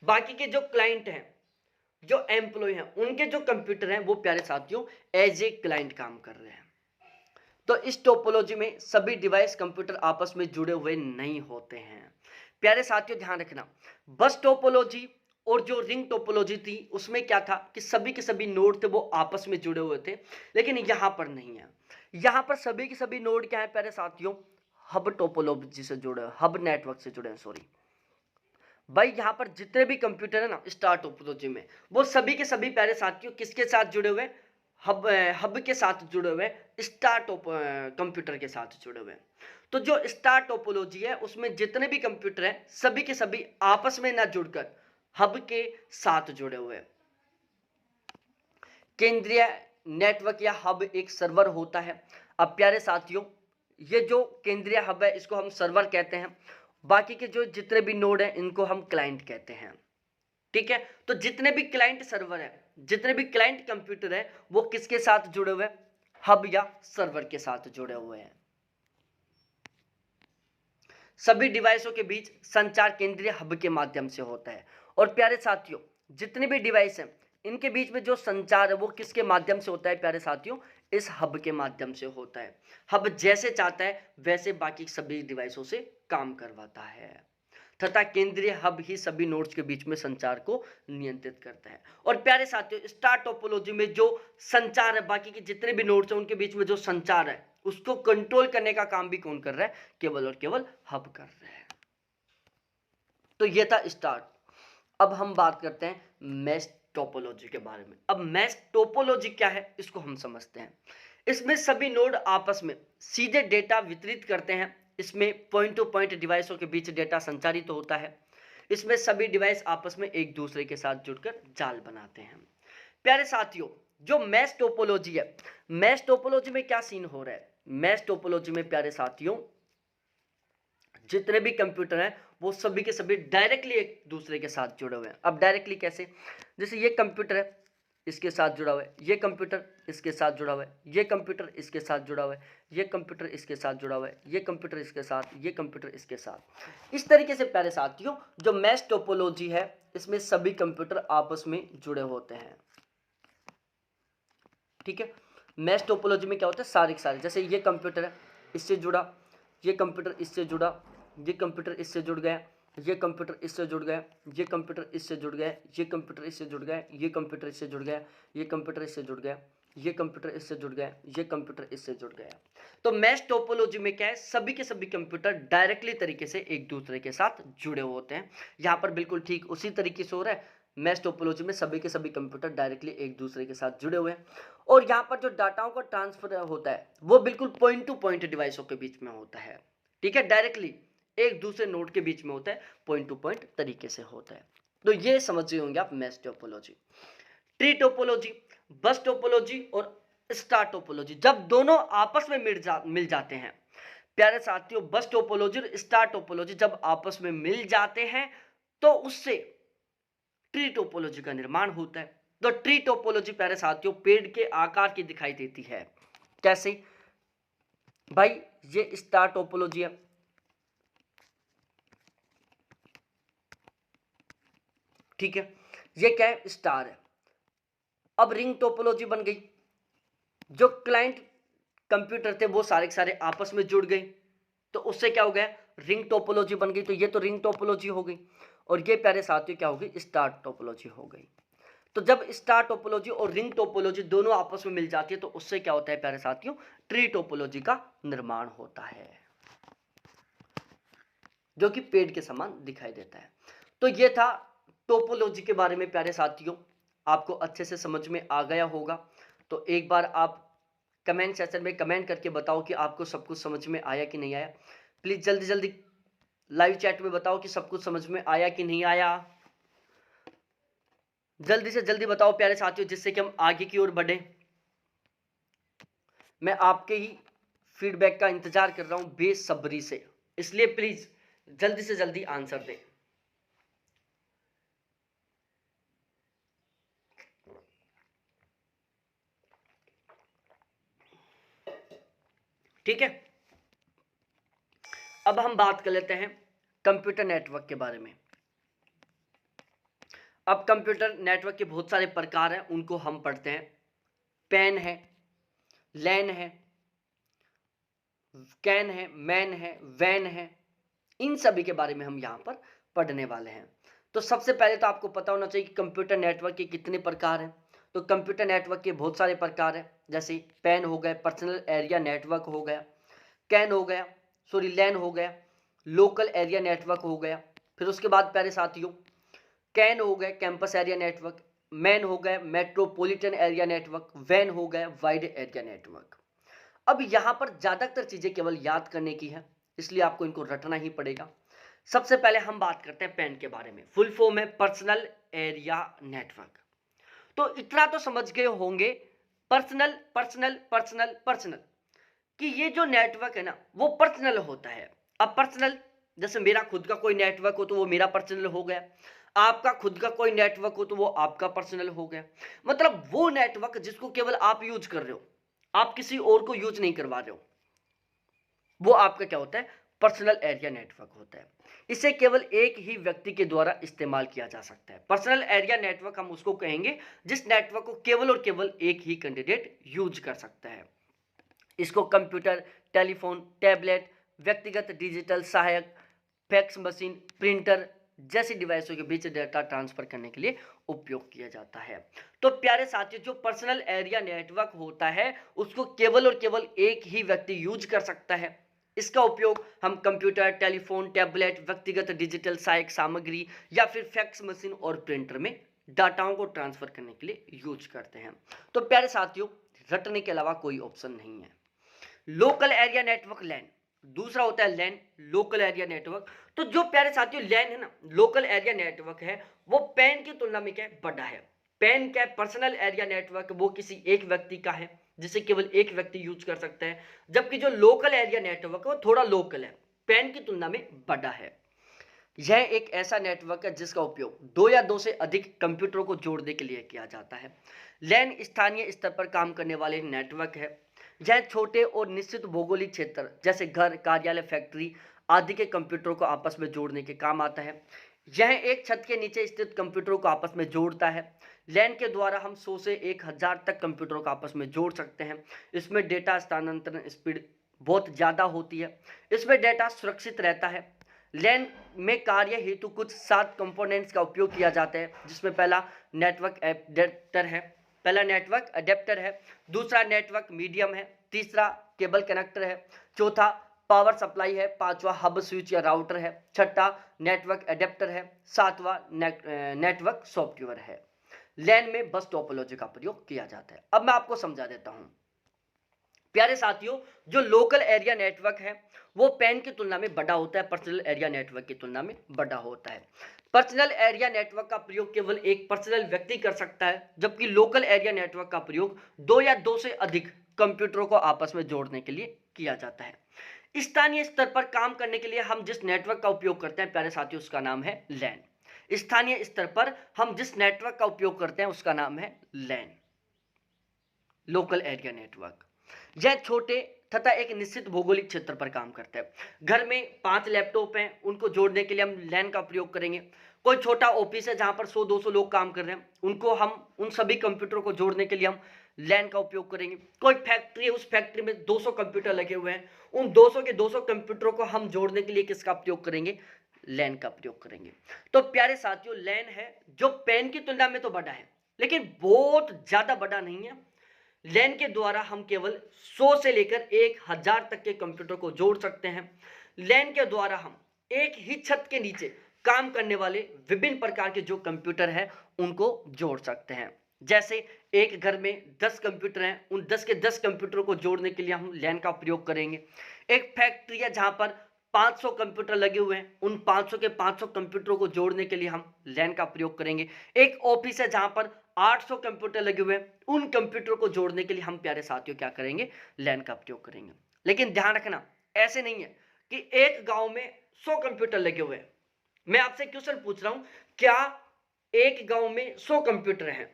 बाकी के जो क्लाइंट हैं, जो एम्प्लॉय हैं, उनके जो कंप्यूटर हैं वो प्यारे साथियों एज ए क्लाइंट काम कर रहे हैं। तो इस टोपोलॉजी में सभी डिवाइस कंप्यूटर आपस में जुड़े हुए नहीं होते हैं। प्यारे साथियों ध्यान रखना, बस टोपोलॉजी और जो रिंग टोपोलॉजी थी उसमें क्या था कि सभी के सभी नोड थे वो आपस में जुड़े हुए थे, लेकिन यहां पर नहीं है। यहां पर सभी के सभी नोड क्या है प्यारे साथियों, हब टोपोलॉजी से जुड़े, हब नेटवर्क से जुड़े हैं। सॉरी भाई, यहाँ पर जितने भी कंप्यूटर है ना स्टार टोपोलॉजी में, वो सभी के सभी प्यारे साथियों किसके साथ जुड़े हुए, हब के साथ जुड़े हुए, कंप्यूटर के साथ जुड़े हुए। तो जो स्टार टोपोलॉजी है उसमें जितने भी कंप्यूटर हैं सभी के सभी आपस में ना जुड़कर हब के साथ जुड़े हुए। केंद्रीय नेटवर्क या हब एक सर्वर होता है। अब प्यारे साथियों ये जो केंद्रीय हब है इसको हम सर्वर कहते हैं। बाकी के जो जितने भी नोड हैं इनको हम क्लाइंट कहते हैं। ठीक है, तो जितने भी क्लाइंट सर्वर है, जितने भी क्लाइंट कंप्यूटर है वो किसके साथ जुड़े हुए हैं, हब या सर्वर के साथ जुड़े हुए हैं। सभी डिवाइसों के बीच संचार केंद्रीय हब के माध्यम से होता है। और प्यारे साथियों जितने भी डिवाइस हैं इनके बीच में जो संचार है वो किसके माध्यम से होता है प्यारे साथियों, इस हब के माध्यम से होता है। हब जैसे चाहता है वैसे बाकी सभी डिवाइसों से काम करवाता है तथा केंद्रीय हब ही सभी नोड्स के बीच में संचार को नियंत्रित करता है। और प्यारे साथियों स्टार टोपोलॉजी में जो संचार है, बाकी के जितने भी नोड्स हैं उनके बीच में जो संचार है उसको कंट्रोल करने का काम भी कौन कर रहा है, केवल और केवल हब कर रहा है। तो ये था स्टार। अब हम बात करते हैं मैश टोपोलॉजी के बारे में। अब मैश टोपोलॉजी क्या है इसको हम समझते हैं। इसमें सभी नोड आपस में सीधे डेटा वितरित करते हैं। इसमें पॉइंट टू पॉइंट डिवाइसों के बीच डेटा संचारित तो होता है। इसमें सभी डिवाइस आपस में एक दूसरे के साथ जुड़कर जाल बनाते हैं। प्यारे साथियों जो मैश टोपोलॉजी है, मैश टोपोलॉजी में क्या सीन हो रहा है, मैश टोपोलॉजी में प्यारे साथियों जितने भी कंप्यूटर हैं वो सभी के सभी डायरेक्टली एक दूसरे के साथ जुड़े हुए हैं। अब डायरेक्टली कैसे, जैसे ये कंप्यूटर है, इसके साथ जुड़ा हुआ है, ये कंप्यूटर इसके साथ जुड़ा हुआ है, ये कंप्यूटर इसके साथ जुड़ा हुआ है, ये कंप्यूटर इसके साथ जुड़ा हुआ है, ये कंप्यूटर इसके साथ, ये कंप्यूटर इसके साथ। इस तरीके से प्यारे साथियों जो मैश टोपोलॉजी है इसमें सभी कंप्यूटर आपस में जुड़े होते हैं। ठीक है, मैश टोपोलॉजी में क्या होता है, सारे के सारे, जैसे ये कंप्यूटर है इससे जुड़ा, ये कंप्यूटर इससे जुड़ा, ये कंप्यूटर इससे जुड़ गया, ये कंप्यूटर इससे जुड़ गया, ये कंप्यूटर इससे जुड़ गया, ये कंप्यूटर इससे जुड़ गया, ये कंप्यूटर इससे जुड़ गया, ये कंप्यूटर इससे जुड़ गया, ये कंप्यूटर इससे जुड़ गया, ये कंप्यूटर इससे जुड़ गया। तो मैश टोपोलॉजी में क्या है, सभी के सभी कंप्यूटर डायरेक्टली तरीके से एक दूसरे के साथ जुड़े होते हैं। यहाँ पर बिल्कुल ठीक उसी तरीके से हो रहा है, मैश टोपोलॉजी में सभी के सभी कंप्यूटर डायरेक्टली एक दूसरे के साथ जुड़े हुए हैं। और यहाँ पर जो डाटाओं का ट्रांसफर होता है वो बिल्कुल पॉइंट टू पॉइंट डिवाइसों के बीच में होता है। ठीक है, डायरेक्टली एक दूसरे नोड के बीच में होता है, पॉइंट टू पॉइंट तरीके से होता है। तो ये समझ गए होंगे आप मैश टोपोलॉजी। ट्री टोपोलॉजी, बस टोपोलॉजी और स्टार टोपोलॉजी, जब दोनों आपस में मिल जाते हैं प्यारे साथियों, बस टोपोलॉजी और स्टार टोपोलॉजी जब आपस में मिल जाते हैं तो उससे ट्री टोपोलॉजी का निर्माण होता है। तो ट्री टोपोलॉजी प्यारे साथियों पेड़ के आकार की दिखाई देती है। कैसे भाई, ये स्टार टोपोलॉजी है, ठीक है, ये क्या है, स्टार है। अब रिंग टोपोलॉजी बन गई, जो क्लाइंट कंप्यूटर थे वो सारे के सारे आपस में जुड़ गए, तो उससे क्या हो गया, रिंग टोपोलॉजी बन गई। तो ये तो रिंग टोपोलॉजी हो गई, और ये प्यारे साथियों क्या हो गई, स्टार टोपोलॉजी हो गई। तो जब स्टार टोपोलॉजी और रिंग टोपोलॉजी दोनों आपस में मिल जाती है तो उससे क्या होता है प्यारे साथियों, ट्री टोपोलॉजी का निर्माण होता है, जो कि पेड़ के समान दिखाई देता है। तो ये था टोपोलॉजी के बारे में प्यारे साथियों, आपको अच्छे से समझ में आ गया होगा। तो एक बार आप कमेंट सेक्शन में कमेंट करके बताओ कि आपको सब कुछ समझ में आया कि नहीं आया। प्लीज़ जल्दी जल्दी लाइव चैट में बताओ कि सब कुछ समझ में आया कि नहीं आया। जल्दी से जल्दी बताओ प्यारे साथियों, जिससे कि हम आगे की ओर बढ़ें। मैं आपके ही फीडबैक का इंतजार कर रहा हूं बेसब्री से, इसलिए प्लीज जल्दी से जल्दी आंसर दें। ठीक है, अब हम बात कर लेते हैं कंप्यूटर नेटवर्क के बारे में। अब कंप्यूटर नेटवर्क के बहुत सारे प्रकार हैं, उनको हम पढ़ते हैं। पैन है, लैन है, कैन है, मैन है, वैन है, इन सभी के बारे में हम यहाँ पर पढ़ने वाले हैं। तो सबसे पहले तो आपको पता होना चाहिए कि कंप्यूटर नेटवर्क के कितने प्रकार हैं। तो कंप्यूटर नेटवर्क के बहुत सारे प्रकार हैं, जैसे पैन हो गया, पर्सनल एरिया नेटवर्क हो गया, कैन हो गया, सॉरी लैन हो गया, लोकल एरिया नेटवर्क हो गया। फिर उसके बाद प्यारे साथियों कैन हो गया, कैंपस एरिया नेटवर्क, मैन हो गया, मेट्रोपॉलिटन एरिया नेटवर्क, वैन हो गया, वाइड एरिया नेटवर्क। अब यहाँ पर ज़्यादातर चीज़ें केवल याद करने की है, इसलिए आपको इनको रटना ही पड़ेगा। सबसे पहले हम बात करते हैं पैन के बारे में। फुल फॉर्म है पर्सनल एरिया नेटवर्क। तो इतना तो समझ गए होंगे, पर्सनल पर्सनल पर्सनल पर्सनल, कि ये जो नेटवर्क है ना वो पर्सनल होता है। अब पर्सनल, जैसे मेरा खुद का कोई नेटवर्क हो तो वो मेरा पर्सनल हो गया, आपका खुद का कोई नेटवर्क हो तो वो आपका पर्सनल हो गया। मतलब वो नेटवर्क जिसको केवल आप यूज कर रहे हो, आप किसी और को यूज नहीं करवा रहे हो, वो आपका क्या होता है, पर्सनल एरिया नेटवर्क होता है। इसे केवल एक ही व्यक्ति के द्वारा इस्तेमाल किया जा सकता है। पर्सनल एरिया नेटवर्क हम उसको कहेंगे जिस नेटवर्क को केवल और केवल एक ही कैंडिडेट यूज कर सकता है। इसको कंप्यूटर, टेलीफोन, टैबलेट, व्यक्तिगत डिजिटल सहायक, फैक्स मशीन, प्रिंटर जैसी डिवाइसों के बीच डेटा ट्रांसफर करने के लिए उपयोग किया जाता है। तो प्यारे साथियों, जो पर्सनल एरिया नेटवर्क होता है उसको केवल और केवल एक ही व्यक्ति यूज कर सकता है। इसका उपयोग हम कंप्यूटर, टेलीफोन, टैबलेट, व्यक्तिगत डिजिटल सहायक सामग्री या फिर फैक्स मशीन और प्रिंटर में डाटाओं को ट्रांसफर करने के लिए यूज करते हैं। तो प्यारे साथियों, रटने के अलावा कोई ऑप्शन नहीं है। लोकल एरिया नेटवर्क लैन, दूसरा होता है लैन, लोकल एरिया नेटवर्क। तो जो प्यारे साथियों लैन है ना, लोकल एरिया नेटवर्क है, वो पैन की तुलना में क्या है, बड़ा है। पैन क्या है, पर्सनल एरिया नेटवर्क, वो किसी एक व्यक्ति का है जिसे केवल एक व्यक्ति यूज कर सकता है। जबकि जो लोकल एरिया नेटवर्क है वो थोड़ा लोकल है, पैन की तुलना में बड़ा है। यह एक ऐसा नेटवर्क है जिसका उपयोग दो या दो से अधिक कंप्यूटरों को जोड़ने के लिए किया जाता है। लैन स्थानीय स्तर पर काम करने वाले नेटवर्क है। यह छोटे और निश्चित भौगोलिक क्षेत्र जैसे घर, कार्यालय, फैक्ट्री आदि के कंप्यूटरों को आपस में जोड़ने के काम आता है। यह एक छत के नीचे स्थित कंप्यूटरों को आपस में जोड़ता है। लैन के द्वारा हम 100 से 1000 तक कंप्यूटरों को आपस में जोड़ सकते हैं। इसमें डेटा स्थानांतरण स्पीड बहुत ज़्यादा होती है। इसमें डेटा सुरक्षित रहता है। लैन में कार्य हेतु कुछ 7 कंपोनेंट्स का उपयोग किया जाता है, जिसमें पहला नेटवर्क अडेप्टर है, दूसरा नेटवर्क मीडियम है, तीसरा केबल कनेक्टर है, चौथा पावर सप्लाई है, पांचवा हब स्विच या राउटर है, छठा नेटवर्क अडेप्टर है, सातवां नेटवर्क सॉफ्टवेयर है। लैन में बस टोपोलॉजी का प्रयोग किया जाता है। अब मैं आपको समझा देता हूं। प्यारे साथियों, जो लोकल एरिया नेटवर्क है वो पैन की तुलना में बड़ा होता है, पर्सनल एरिया नेटवर्क की तुलना में बड़ा होता है। पर्सनल एरिया नेटवर्क का प्रयोग केवल एक पर्सनल व्यक्ति कर सकता है, जबकि लोकल एरिया नेटवर्क का प्रयोग दो या दो से अधिक कंप्यूटरों को आपस में जोड़ने के लिए किया जाता है। स्थानीय स्तर पर काम करने के लिए हम जिस नेटवर्क का उपयोग करते हैं प्यारे साथियों, उसका नाम है लैन। स्थानीय स्तर पर हम जिस नेटवर्क का उपयोग करते हैं उसका नाम है लैन, लोकल एरिया नेटवर्क। यह छोटे तथा एक निश्चित भौगोलिक क्षेत्र पर काम करता है। घर में 5 लैपटॉप हैं, उनको जोड़ने के लिए हम लैन का प्रयोग करेंगे। कोई छोटा ऑफिस है जहां पर 100-200 लोग काम कर रहे हैं, उनको हम उन सभी कंप्यूटरों को जोड़ने के लिए हम लैन का उपयोग करेंगे। कोई फैक्ट्री है, उस फैक्ट्री में 200 कंप्यूटर लगे हुए हैं, उन 200 के 200 कंप्यूटरों को हम जोड़ने के लिए किसका प्रयोग करेंगे? लैन का प्रयोग करेंगे। तो प्यारे साथियों, लैन है जो पेन की तुलना में तो बड़ा है, लेकिन बहुत ज्यादा बड़ा नहीं है। लैन के द्वारा हम केवल 100 से लेकर 1000 तक के कंप्यूटर को जोड़ सकते हैं। लैन के द्वारा हम एक ही छत के नीचे काम करने वाले विभिन्न प्रकार के जो कंप्यूटर हैं उनको जोड़ सकते हैं। जैसे एक घर में 10 कंप्यूटर हैं, उन 10 के 10 कंप्यूटरों को जोड़ने के लिए हम लैन का प्रयोग करेंगे। एक फैक्ट्री है जहां पर 500 कंप्यूटर लगे हुए हैं, उन 500 के 500 कंप्यूटरों को जोड़ने के लिए हम लैन का प्रयोग करेंगे। एक ऑफिस है जहां पर 800 कंप्यूटर लगे हुए हैं, उन कंप्यूटर को जोड़ने के लिए हम प्यारे साथियों क्या करेंगे? लैन का प्रयोग करेंगे। लेकिन ध्यान रखना, ऐसे नहीं है कि एक गांव में 100 कंप्यूटर लगे हुए हैं। मैं आपसे क्वेश्चन पूछ रहा हूं, क्या एक गांव में 100 कंप्यूटर हैं?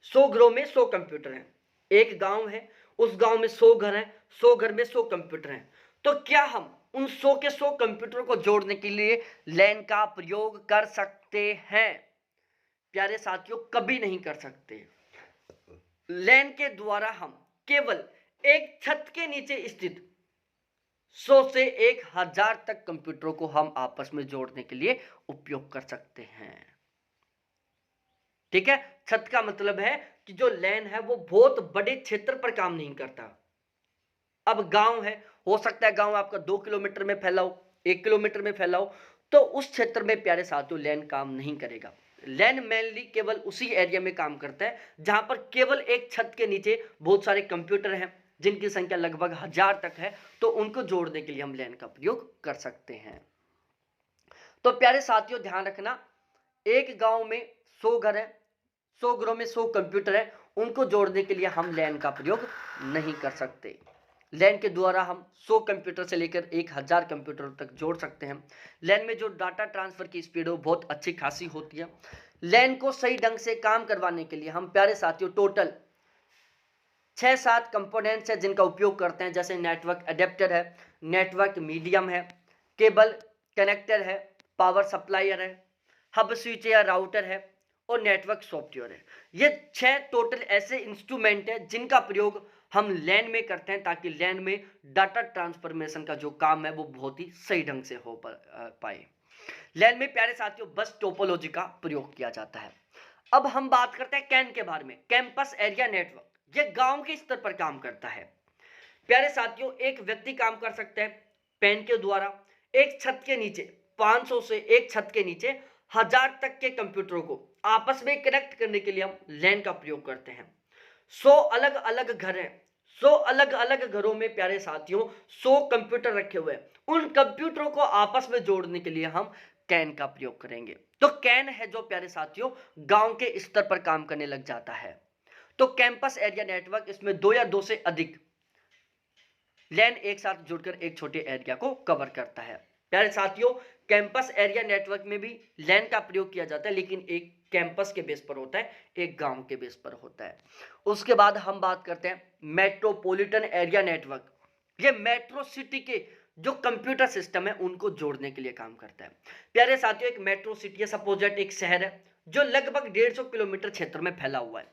100 घरों में 100 कंप्यूटर हैं। एक गांव है, उस गांव में 100 घर हैं, 100 घर में 100 कंप्यूटर हैं। तो क्या हम उन 100 के 100 कंप्यूटरों को जोड़ने के लिए लैन का प्रयोग कर सकते हैं? प्यारे साथियों, कभी नहीं कर सकते। लैन के द्वारा हम केवल एक छत के नीचे स्थित 100 से 1000 तक कंप्यूटरों को हम आपस में जोड़ने के लिए उपयोग कर सकते हैं। ठीक है, छत का मतलब है कि जो लैन है वो बहुत बड़े क्षेत्र पर काम नहीं करता। अब गांव है, हो सकता है गांव आपका 2 किलोमीटर में फैला हो, 1 किलोमीटर में फैला हो, तो उस क्षेत्र में प्यारे साथियों लैन काम नहीं करेगा। लैन मेनली केवल उसी एरिया में काम करता है जहां पर केवल एक छत के नीचे बहुत सारे कंप्यूटर हैं, जिनकी संख्या लगभग 1000 तक है, तो उनको जोड़ने के लिए हम लैन का प्रयोग कर सकते हैं। तो प्यारे साथियों, ध्यान रखना, एक गांव में 100 घर है, 100 घरों में 100 कंप्यूटर है, उनको जोड़ने के लिए हम लैन का प्रयोग नहीं कर सकते। लैन के द्वारा हम 100 कंप्यूटर से लेकर 1000 कंप्यूटर तक जोड़ सकते हैं। लैन में जो डाटा ट्रांसफर की स्पीड हो बहुत अच्छी खासी होती है। लैन को सही ढंग से काम करवाने के लिए हम प्यारे साथियों टोटल 6-7 कंपोनेंट्स हैं जिनका उपयोग करते हैं। जैसे नेटवर्क अडेप्टर है, नेटवर्क मीडियम है, केबल कनेक्टर है, पावर सप्लायर है, हब स्विच या राउटर है और नेटवर्क सॉफ्टवेयर है। ये 6 टोटल ऐसे इंस्ट्रूमेंट हैं जिनका प्रयोग हम लैन में करते हैं, ताकि लैन में डाटा ट्रांसफॉर्मेशन का जो काम है वो बहुत ही सही ढंग से हो पाए। लैन में प्यारे साथियों बस टोपोलॉजी का प्रयोग किया जाता है। अब हम बात करते हैं कैन के बारे में, कैंपस एरिया नेटवर्क। यह गांव के स्तर पर काम करता है। प्यारे साथियों, एक व्यक्ति काम कर सकता है पेन के द्वारा एक छत के नीचे 500 से एक छत के नीचे 1000 तक के कंप्यूटरों को आपस में कनेक्ट करने के लिए हम लैन का प्रयोग करते हैं। 100 अलग अलग घर हैं, 100 अलग अलग घरों में प्यारे साथियों 100 कंप्यूटर रखे हुए हैं, उन कंप्यूटरों को आपस में जोड़ने के लिए हम कैन का प्रयोग करेंगे। तो कैन है जो प्यारे साथियों गांव के स्तर पर काम करने लग जाता है। तो कैंपस एरिया नेटवर्क, इसमें 2 या 2 से अधिक लैन एक साथ जुड़कर एक छोटे एरिया को कवर करता है। प्यारे साथियों, कैंपस एरिया नेटवर्क में भी लैन का प्रयोग किया जाता है, लेकिन एक कैंपस के बेस पर होता है, एक गांव के बेस पर होता है। उसके बाद हम बात करते हैं मेट्रोपॉलिटन एरिया नेटवर्क। ये मेट्रो सिटी के जो कंप्यूटर सिस्टम है उनको जोड़ने के लिए काम करता है। प्यारे साथियों, एक मेट्रो सिटी है, सपोज दैट एक शहर है जो लगभग 150 किलोमीटर क्षेत्र में फैला हुआ है।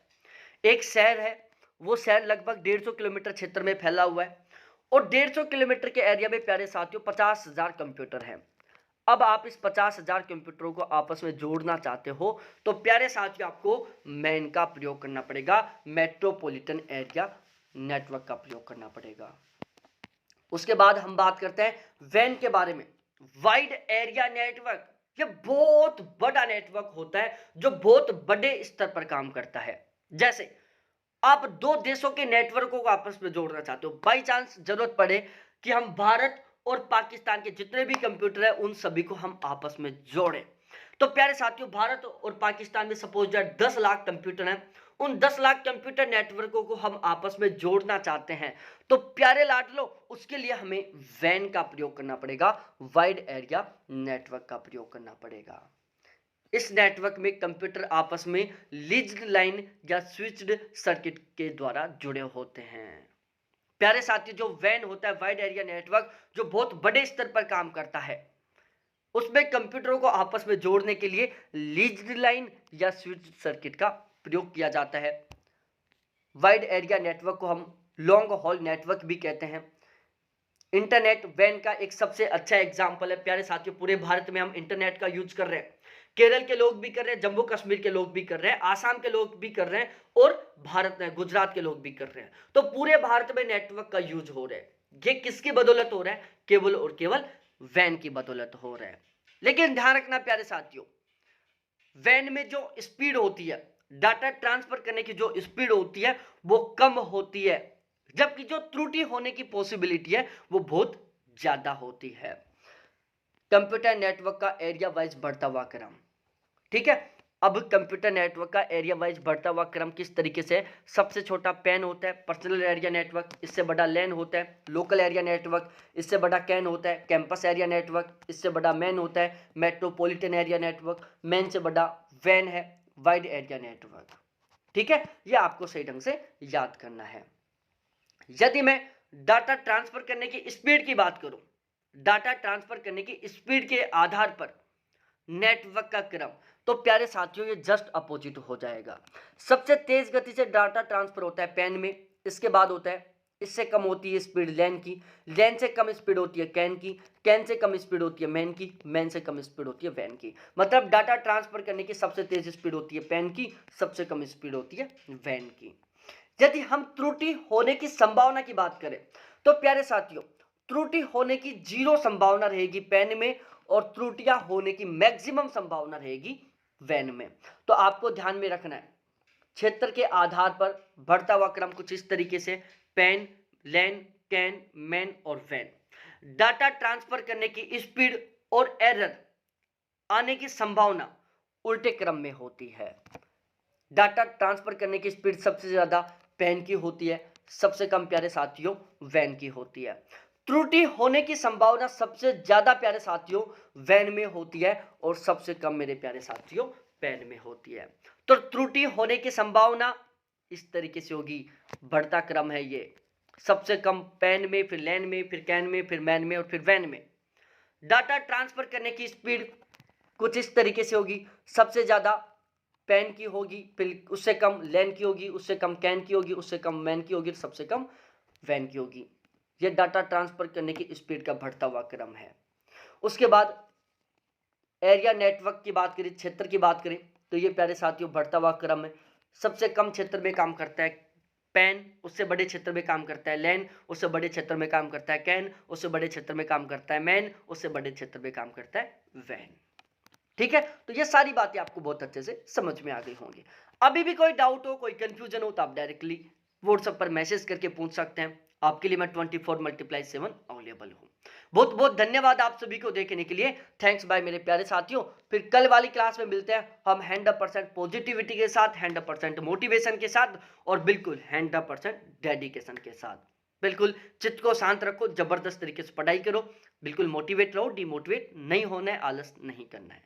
एक शहर है, वो शहर लगभग 150 किलोमीटर क्षेत्र में फैला हुआ है और 150 किलोमीटर के एरिया में प्यारे साथियों 50,000 कंप्यूटर हैं। अब आप इस 50,000 कंप्यूटरों को आपस में जोड़ना चाहते हो तो प्यारे साथियों आपको मैन का प्रयोग करना पड़ेगा, मेट्रोपॉलिटन एरिया नेटवर्क का प्रयोग करना पड़ेगा। उसके बाद हम बात करते हैं वैन के बारे में। वाइड एरिया नेटवर्क, ये बहुत बड़ा नेटवर्क होता है जो बहुत बड़े स्तर पर काम करता है। जैसे आप दो देशों के नेटवर्कों को आपस में जोड़ना चाहते हो, बाई चांस जरूरत पड़े कि हम भारत और पाकिस्तान के जितने भी कंप्यूटर हैं उन सभी को हम आपस में जोड़ें, तो प्यारे साथियों भारत और पाकिस्तान में सपोज दैट 10 लाख कंप्यूटर हैं, उन 10 लाख कंप्यूटर नेटवर्कों को हम आपस में जोड़ना चाहते हैं, तो प्यारे लाडलो उसके लिए हमें वैन का प्रयोग करना पड़ेगा, वाइड एरिया नेटवर्क का प्रयोग करना पड़ेगा। इस नेटवर्क में कंप्यूटर आपस में लीज्ड लाइन या स्विच्ड सर्किट के द्वारा जुड़े होते हैं। प्यारे साथियों, जो वैन होता है, वाइड एरिया नेटवर्क, जो बहुत बड़े स्तर पर काम करता है, उसमें कंप्यूटरों को आपस में जोड़ने के लिए लीज्ड लाइन या स्विच्ड सर्किट का प्रयोग किया जाता है। वाइड एरिया नेटवर्क को हम लॉन्ग हॉल नेटवर्क भी कहते हैं। इंटरनेट वैन का एक सबसे अच्छा एग्जाम्पल है। प्यारे साथियों, पूरे भारत में हम इंटरनेट का यूज कर रहे हैं, केरल के लोग भी कर रहे हैं, जम्मू कश्मीर के लोग भी कर रहे हैं, आसाम के लोग भी कर रहे हैं और भारत में गुजरात के लोग भी कर रहे हैं। तो पूरे भारत में नेटवर्क का यूज हो रहा है। ये किसकी बदौलत हो रहा है? केवल और केवल वैन की बदौलत हो रहा है। लेकिन ध्यान रखना प्यारे साथियों, वैन में जो स्पीड होती है, डाटा ट्रांसफर करने की जो स्पीड होती है वो कम होती है, जबकि जो त्रुटि होने की पॉसिबिलिटी है वो बहुत ज्यादा होती है। कंप्यूटर नेटवर्क का एरिया वाइज बढ़ता हुआ क्रम, ठीक है। अब कंप्यूटर नेटवर्क का एरिया वाइज बढ़ता हुआ क्रम किस तरीके से है? सबसे छोटा पैन होता है, पर्सनल एरिया नेटवर्क, इससे बड़ा लैन होता है, लोकल एरिया नेटवर्क, इससे बड़ा कैन होता है, कैंपस एरिया नेटवर्क, इससे बड़ा मैन होता है, मेट्रोपॉलिटन एरिया नेटवर्क, मैन से बड़ा वैन है, वाइड एरिया नेटवर्क। ठीक है, ये आपको सही ढंग से याद करना है। यदि मैं डाटा ट्रांसफर करने की स्पीड की बात करूं, डाटा ट्रांसफर करने की स्पीड के आधार पर नेटवर्क का क्रम, तो प्यारे साथियों ये जस्ट अपोजिट हो जाएगा। सबसे तेज गति से डाटा ट्रांसफर होता है पैन में, इसके बाद होता है, इससे कम होती है स्पीड लैन की, लैन से कम स्पीड होती है कैन की, कैन से कम स्पीड होती है मैन की, मैन से कम स्पीड होती है वैन की। मतलब डाटा ट्रांसफर करने की सबसे तेज स्पीड होती है पैन की, सबसे कम स्पीड होती है वैन की। यदि हम त्रुटि होने की संभावना की बात करें तो प्यारे साथियों त्रुटि होने की 0 संभावना रहेगी पैन में और त्रुटियां होने की मैक्सिमम संभावना रहेगी वैन में। तो आपको ध्यान में रखना है, क्षेत्र के आधार पर बढ़ता हुआ क्रम कुछ इस तरीके से, पैन, लैन, कैन, मैन और वैन। डाटा ट्रांसफर करने की स्पीड और एरर आने की संभावना उल्टे क्रम में होती है। डाटा ट्रांसफर करने की स्पीड सबसे ज्यादा पैन की होती है, सबसे कम प्यारे साथियों वैन की होती है। त्रुटि होने की संभावना सबसे ज्यादा प्यारे साथियों वैन में होती है और सबसे कम मेरे प्यारे साथियों पैन में होती है। तो त्रुटि होने की संभावना इस तरीके से होगी, बढ़ता क्रम है ये, सबसे कम पैन में, फिर लैन में, फिर कैन में, फिर मैन में और फिर वैन में। डाटा ट्रांसफर करने की स्पीड कुछ इस तरीके से होगी, सबसे ज्यादा पैन की होगी, फिर उससे कम लैन की होगी, उससे कम कैन की होगी, उससे कम मैन की होगी, सबसे कम वैन की होगी। यह डाटा ट्रांसफर करने की स्पीड का बढ़ता हुआ क्रम है। उसके बाद एरिया नेटवर्क की बात करें, क्षेत्र की बात करें, तो ये प्यारे साथियों बढ़ता हुआ क्रम है। सबसे कम क्षेत्र में काम करता है पैन, उससे बड़े क्षेत्र में काम करता है लैन, उससे बड़े क्षेत्र में काम करता है कैन, उससे बड़े क्षेत्र में काम करता है मैन, उससे बड़े क्षेत्र में काम करता है वैन। ठीक है, तो ये सारी बातें आपको बहुत अच्छे से समझ में आ गई होंगी। अभी भी कोई डाउट हो, कोई कंफ्यूजन हो तो आप डायरेक्टली व्हाट्सएप पर मैसेज करके पूछ सकते हैं। आपके लिए मैं 24/7 अवेलेबल हूँ। बहुत बहुत धन्यवाद आप सभी को देखने के लिए। थैंक्स बाय मेरे प्यारे साथियों। फिर कल वाली क्लास में मिलते हैं हम 100% पॉजिटिविटी के साथ, 100% मोटिवेशन के साथ और बिल्कुल 100% डेडिकेशन के साथ। बिल्कुल चित्त को शांत रखो, ज़बरदस्त तरीके से पढ़ाई करो, बिल्कुल मोटिवेट रहो, डिमोटिवेट नहीं होना है, आलस नहीं करना है।